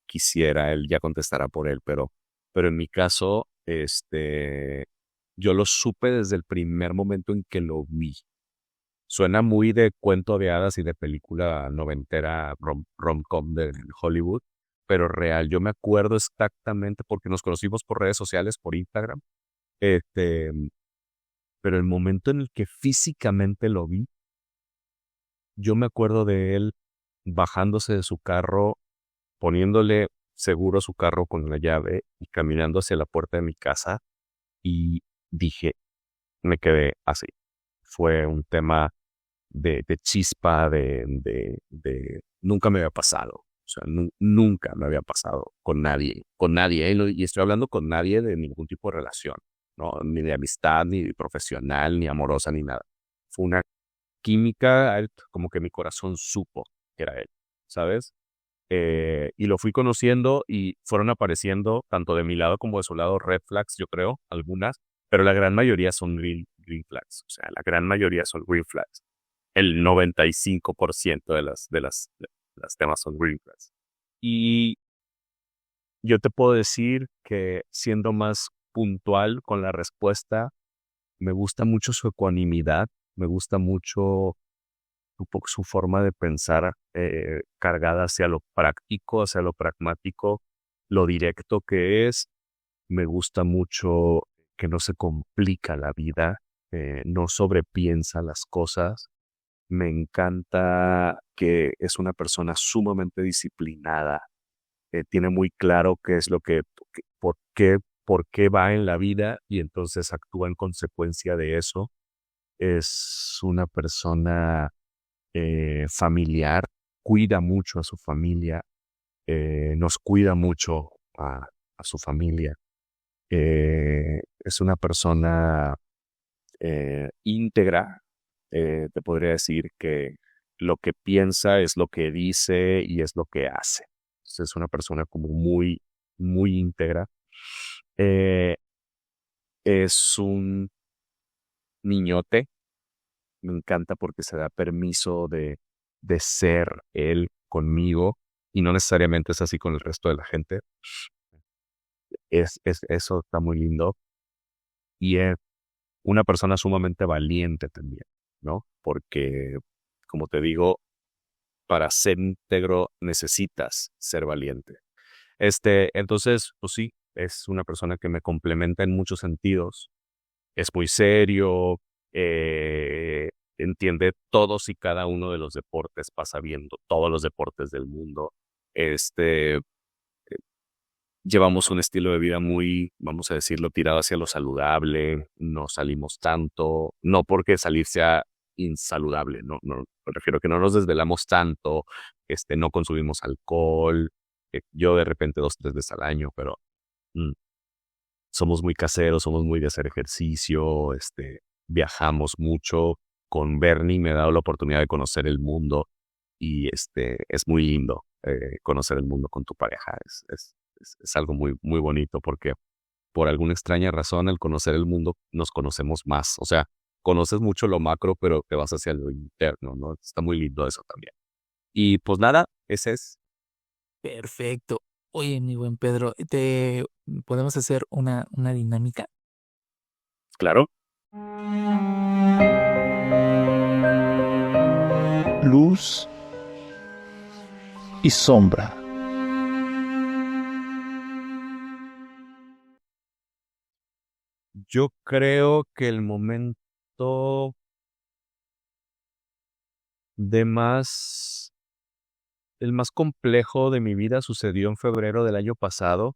quisiera, él ya contestará por él, pero en mi caso, yo lo supe desde el primer momento en que lo vi. Suena muy de cuento de hadas y de película noventera, rom-com de Hollywood, pero real. Yo me acuerdo exactamente porque nos conocimos por redes sociales, por Instagram, pero el momento en el que físicamente lo vi, yo me acuerdo de él bajándose de su carro, poniéndole seguro su carro con la llave y caminando hacia la puerta de mi casa, y me quedé así. Fue un tema de chispa, nunca me había pasado. O sea, nunca me había pasado con nadie, y estoy hablando con nadie de ningún tipo de relación, ¿no? Ni de amistad, ni profesional, ni amorosa, ni nada. Fue una química, como que mi corazón supo que era él, ¿sabes? Y lo fui conociendo y fueron apareciendo, tanto de mi lado como de su lado, red flags, yo creo, algunas, pero la gran mayoría son green flags. O sea, la gran mayoría son green flags. El 95% de las temas son green flags. Y yo te puedo decir que, siendo más puntual con la respuesta, me gusta mucho su ecuanimidad, me gusta mucho su forma de pensar, cargada hacia lo práctico, hacia lo pragmático, lo directo que es. Me gusta mucho que no se complica la vida, no sobrepiensa las cosas. Me encanta que es una persona sumamente disciplinada, tiene muy claro qué es por qué va en la vida, y entonces actúa en consecuencia de eso. Es una persona familiar, cuida mucho a su familia, nos cuida mucho a su familia. Es una persona íntegra. Te podría decir que lo que piensa es lo que dice y es lo que hace. Entonces, es una persona como muy íntegra. Es un niñote. Me encanta porque se da permiso de ser él conmigo, y no necesariamente es así con el resto de la gente. Eso está muy lindo. Y es una persona sumamente valiente también, ¿no? Porque, como te digo, para ser íntegro necesitas ser valiente. Entonces, pues sí, es una persona que me complementa en muchos sentidos. Es muy serio, entiende todos y cada uno de los deportes, pasa viendo todos los deportes del mundo. Llevamos un estilo de vida muy, vamos a decirlo, tirado hacia lo saludable, no salimos tanto, no porque salir sea insaludable, no, me refiero a que no nos desvelamos tanto, no consumimos alcohol, yo de repente 2, 3 veces al año, pero somos muy caseros, somos muy de hacer ejercicio, viajamos mucho. Con Bernie me he dado la oportunidad de conocer el mundo y es muy lindo conocer el mundo con tu pareja. Es algo muy, muy bonito porque por alguna extraña razón al conocer el mundo nos conocemos más. O sea, conoces mucho lo macro, pero te vas hacia lo interno, ¿no? Está muy lindo eso también. Y pues nada, ese es. Perfecto. Oye, mi buen Pedro, ¿podemos hacer una dinámica? Claro. Luz y sombra. Yo creo que el momento el más complejo de mi vida sucedió en febrero del año pasado.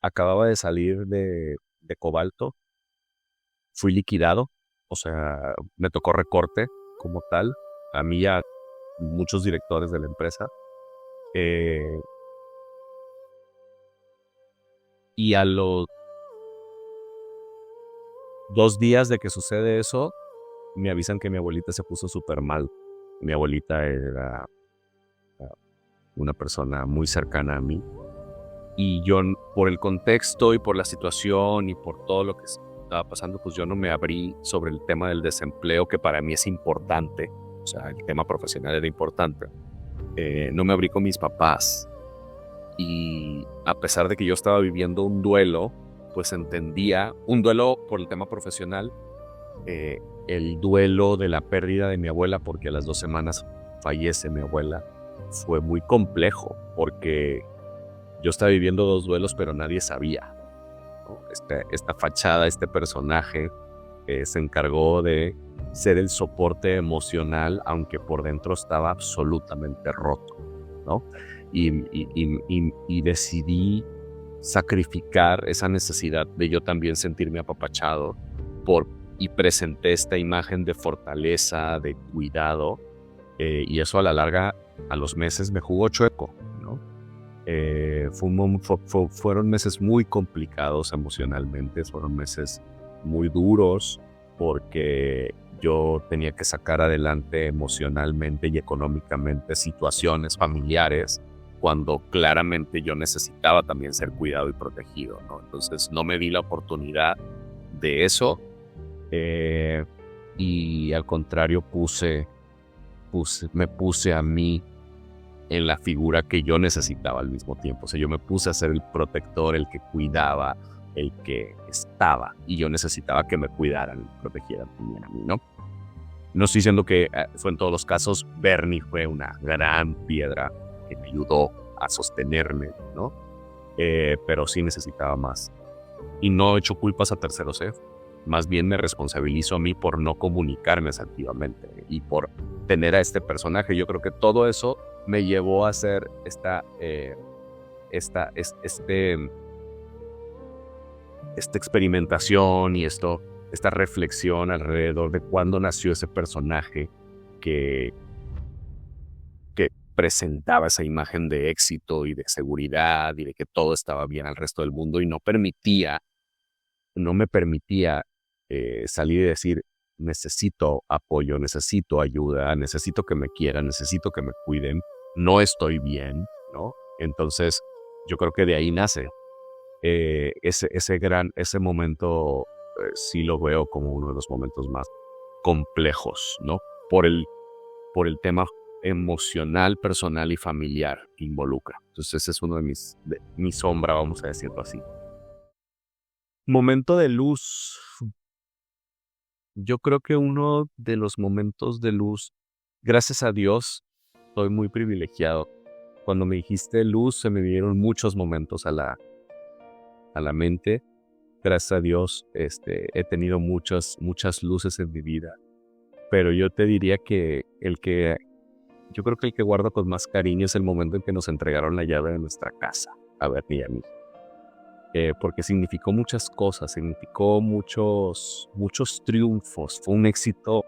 Acababa de salir de Cobalto. Fui liquidado, o sea, me tocó recorte como tal. A mí y a muchos directores de la empresa. Y a los 2 días de que sucede eso, me avisan que mi abuelita se puso súper mal. Mi abuelita era una persona muy cercana a mí. Y yo, por el contexto y por la situación y por todo lo que estaba pasando, pues yo no me abrí sobre el tema del desempleo, que para mí es importante. O sea, el tema profesional era importante. No me abrí con mis papás. Y a pesar de que yo estaba viviendo un duelo, pues entendía, un duelo por el tema profesional, el duelo de la pérdida de mi abuela, porque a las 2 semanas fallece mi abuela, fue muy complejo, porque yo estaba viviendo 2 duelos, pero nadie sabía, ¿no? Esta fachada, este personaje, se encargó de ser el soporte emocional, aunque por dentro estaba absolutamente roto, ¿no? Y decidí sacrificar esa necesidad de yo también sentirme apapachado y presenté esta imagen de fortaleza, de cuidado, y eso a la larga, a los meses, me jugó chueco, ¿no? Fueron meses muy complicados emocionalmente, fueron meses muy duros porque yo tenía que sacar adelante emocionalmente y económicamente situaciones familiares cuando claramente yo necesitaba también ser cuidado y protegido, ¿no? Entonces no me di la oportunidad de eso, y al contrario me puse a mí en la figura que yo necesitaba al mismo tiempo. O sea, yo me puse a ser el protector, el que cuidaba, el que estaba, y yo necesitaba que me cuidaran y protegieran también a mí, ¿no? No estoy diciendo que fue en todos los casos. Bernie fue una gran piedra que me ayudó a sostenerme, ¿no? Pero sí necesitaba más. Y no echo culpas a terceros, más bien me responsabilizo a mí por no comunicarme asertivamente y por tener a este personaje. Yo creo que todo eso me llevó a hacer esta experimentación y esta reflexión alrededor de cuándo nació ese personaje que presentaba esa imagen de éxito y de seguridad y de que todo estaba bien al resto del mundo, y no me permitía salir y decir: necesito apoyo, necesito ayuda, necesito que me quieran, necesito que me cuiden, no estoy bien, ¿no? Entonces yo creo que de ahí nace ese momento. Sí lo veo como uno de los momentos más complejos, ¿no? Por el tema emocional, personal y familiar que involucra. Entonces ese es uno de mi sombra, vamos a decirlo así. Momento de luz. Yo creo que uno de los momentos de luz gracias a Dios, soy muy privilegiado. Cuando me dijiste luz, se me vinieron muchos momentos a la mente. Gracias a Dios, he tenido muchas luces en mi vida. Pero yo te diría que yo creo que el que guardo con más cariño es el momento en que nos entregaron la llave de nuestra casa, a Bernie y a mí. Porque significó muchas cosas, significó muchos triunfos. Fue un éxito,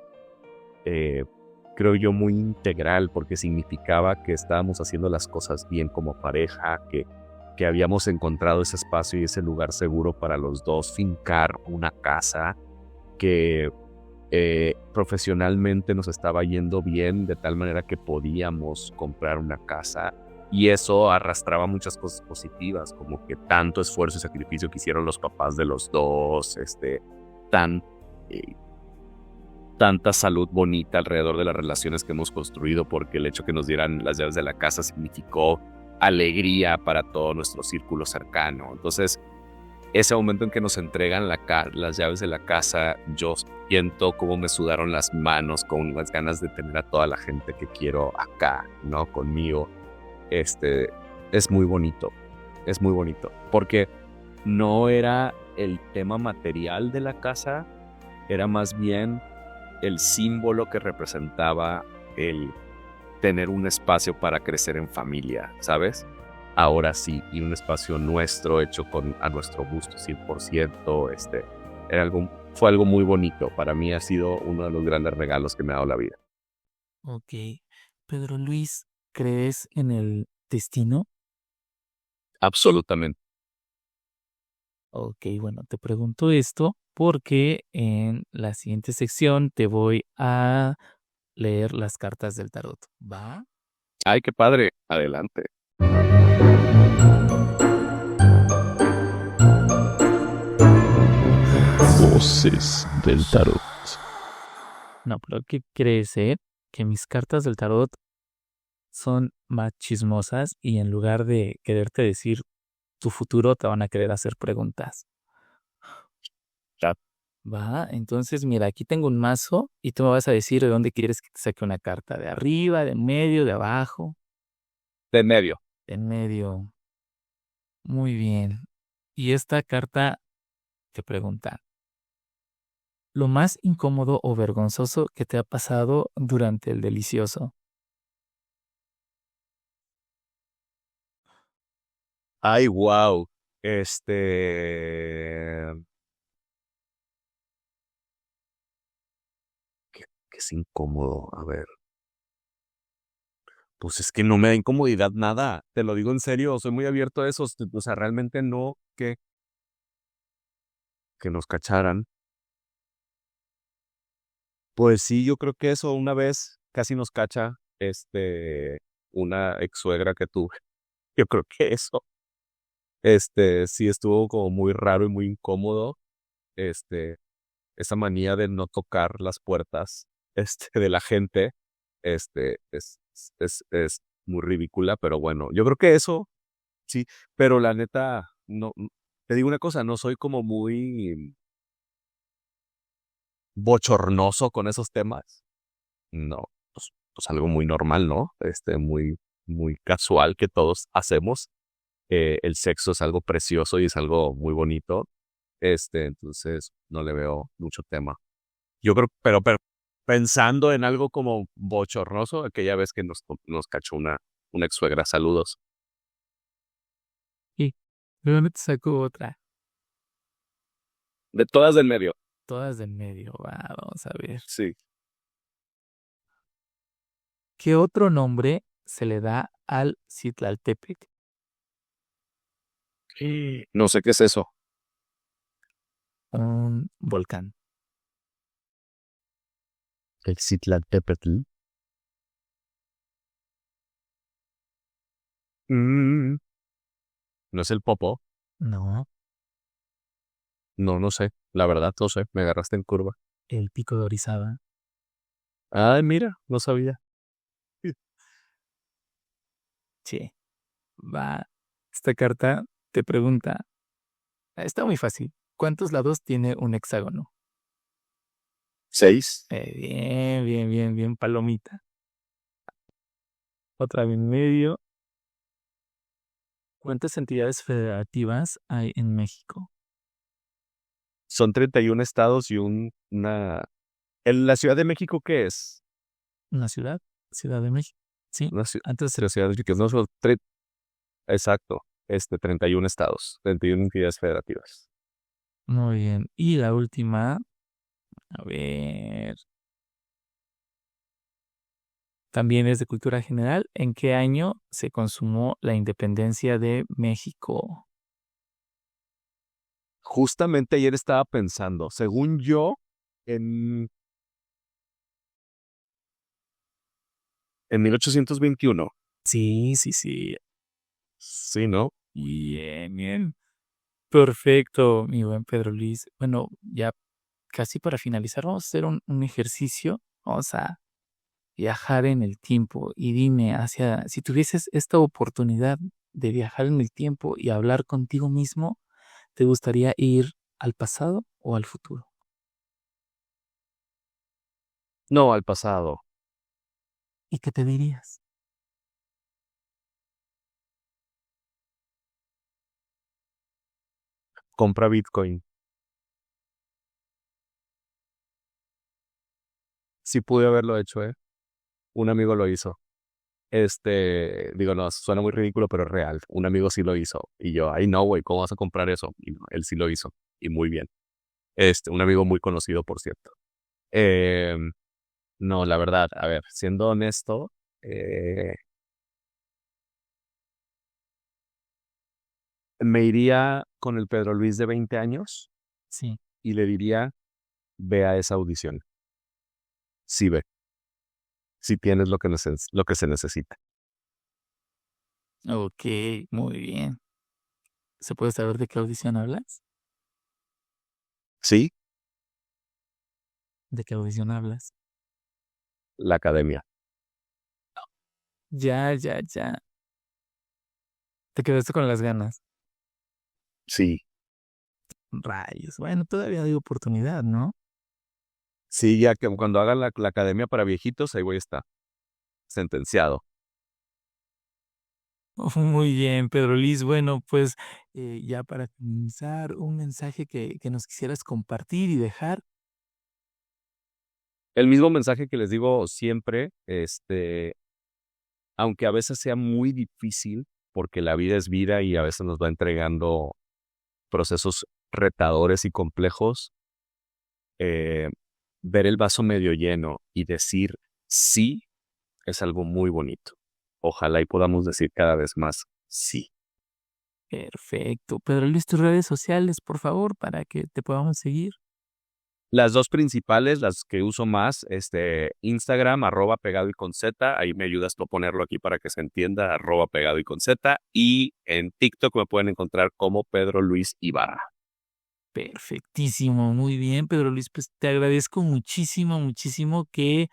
creo yo, muy integral, porque significaba que estábamos haciendo las cosas bien como pareja, que habíamos encontrado ese espacio y ese lugar seguro para los dos, fincar una casa, que profesionalmente nos estaba yendo bien, de tal manera que podíamos comprar una casa. Y eso arrastraba muchas cosas positivas, como que tanto esfuerzo y sacrificio que hicieron los papás de los dos, tanta salud bonita alrededor de las relaciones que hemos construido, porque el hecho que nos dieran las llaves de la casa significó alegría para todo nuestro círculo cercano. Entonces, ese momento en que nos entregan las llaves de la casa, yo siento cómo me sudaron las manos con las ganas de tener a toda la gente que quiero acá, ¿no? Conmigo. Es muy bonito, porque no era el tema material de la casa, era más bien el símbolo que representaba el tener un espacio para crecer en familia, ¿sabes? Ahora sí, y un espacio nuestro, hecho a nuestro gusto 100%, fue algo muy bonito. Para mí ha sido uno de los grandes regalos que me ha dado la vida. Ok. Pedro Luis, ¿crees en el destino? Absolutamente. Ok, bueno, te pregunto esto porque en la siguiente sección te voy a leer las cartas del tarot, ¿va? Ay, qué padre. Adelante. Voces del tarot. No, pero ¿qué quiere decir? Que mis cartas del tarot son más chismosas y en lugar de quererte decir tu futuro, te van a querer hacer preguntas. Ya. Va, entonces mira, aquí tengo un mazo y tú me vas a decir de dónde quieres que te saque una carta, de arriba, de en medio, de abajo. De en medio. De en medio. Muy bien. Y esta carta te pregunta: ¿lo más incómodo o vergonzoso que te ha pasado durante el delicioso? Ay, wow. Que es incómodo. A ver. Pues es que no me da incomodidad nada. Te lo digo en serio, soy muy abierto a eso. O sea, realmente no que nos cacharan. Pues sí, yo creo que eso una vez casi nos cacha una ex suegra que tuve. Yo creo que eso sí estuvo como muy raro y muy incómodo. Esa manía de no tocar las puertas de la gente es muy ridícula, pero bueno, yo creo que eso sí, pero la neta, no, te digo una cosa, no soy como muy bochornoso con esos temas. No, pues algo muy normal, ¿no? Muy, muy casual que todos hacemos. El sexo es algo precioso y es algo muy bonito. Entonces no le veo mucho tema. Yo creo, pero pensando en algo como bochornoso, aquella vez que nos cachó una ex suegra. Saludos. ¿Y de dónde te saco otra? De todas del medio. Todas del medio, va, vamos a ver. Sí. ¿Qué otro nombre se le da al Citlaltépetl? No sé qué es eso. Un volcán. El Citlaltépetl. ¿No es el Popo? No. No sé. La verdad, no sé. Me agarraste en curva. El Pico de Orizaba. Ay, mira, no sabía. Sí. Va. Esta carta te pregunta. Está muy fácil. ¿Cuántos lados tiene un hexágono? 6. Bien, palomita. otra en medio. ¿Cuántas entidades federativas hay en México? Son 31 estados y una... ¿En la Ciudad de México qué es? ¿Una ciudad? Ciudad de México. Sí. Antes La Ciudad de México. No, exacto. 31 estados, 31 entidades federativas. Muy bien. Y la última, a ver. También es de cultura general. ¿En qué año se consumó la independencia de México? Justamente ayer estaba pensando, según yo, en 1821. Sí. Sí, ¿no? Bien. Perfecto, mi buen Pedro Luis. Bueno, ya casi para finalizar, vamos a hacer un ejercicio. Vamos a viajar en el tiempo y dime, si tuvieses esta oportunidad de viajar en el tiempo y hablar contigo mismo, ¿te gustaría ir al pasado o al futuro? No, al pasado. ¿Y qué te dirías? Compra Bitcoin. Sí pude haberlo hecho, ¿eh? Un amigo lo hizo. Digo, no, suena muy ridículo, pero es real. Un amigo sí lo hizo. Y yo, ay no, güey, ¿cómo vas a comprar eso? Y no, él sí lo hizo. Y muy bien. Un amigo muy conocido, por cierto. No, la verdad, a ver, siendo honesto, me iría con el Pedro Luis de 20 años. Sí. Y le diría, ve a esa audición. Sí, ve. Si tienes lo que se necesita. Ok, muy bien. ¿Se puede saber de qué audición hablas? ¿Sí? ¿De qué audición hablas? La academia. Ya. ¿Te quedaste con las ganas? Sí. Rayos. Bueno, todavía hay oportunidad, ¿no? Sí, ya que cuando hagan la academia para viejitos, ahí voy a estar. Sentenciado. Muy bien, Pedro Luis. Bueno, pues ya para finalizar, un mensaje que nos quisieras compartir y dejar. El mismo mensaje que les digo siempre, aunque a veces sea muy difícil, porque la vida es vida y a veces nos va entregando procesos retadores y complejos, ver el vaso medio lleno y decir sí es algo muy bonito. Ojalá y podamos decir cada vez más sí. Perfecto. Pedro Luis, tus redes sociales, por favor, para que te podamos seguir. Las dos principales, las que uso más, Instagram, @pegado y con Z, ahí me ayudas a ponerlo aquí para que se entienda, @pegado y con Z, y en TikTok me pueden encontrar como Pedro Luis Ibarra. Perfectísimo, muy bien, Pedro Luis, pues te agradezco muchísimo que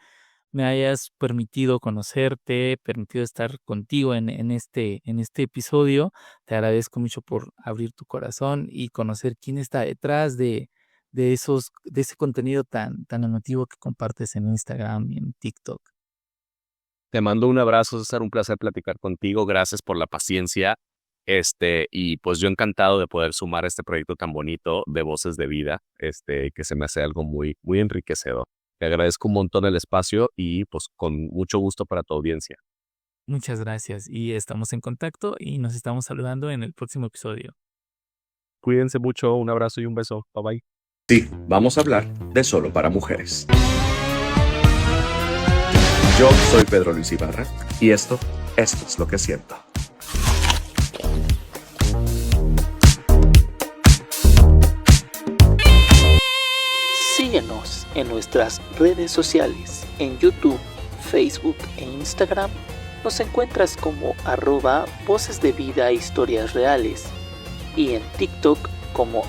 me hayas permitido conocerte, permitido estar contigo en este episodio. Te agradezco mucho por abrir tu corazón y conocer quién está detrás de ese contenido tan emotivo que compartes en Instagram y en TikTok. Te mando un abrazo, César, un placer platicar contigo. Gracias por la paciencia. Y pues yo encantado de poder sumar este proyecto tan bonito de Voces de Vida, que se me hace algo muy, muy enriquecedor. Te agradezco un montón el espacio y pues con mucho gusto para tu audiencia. Muchas gracias y estamos en contacto y nos estamos saludando en el próximo episodio. Cuídense mucho, un abrazo y un beso. Bye bye. Sí, vamos a hablar de Solo para Mujeres. Yo soy Pedro Luis Ibarra y esto es lo que siento. Síguenos en nuestras redes sociales, en YouTube, Facebook e Instagram. Nos encuentras como @Voces de Vida Historias Reales y en TikTok como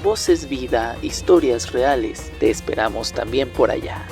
@Voces Vida Historias Reales. Te esperamos también por allá.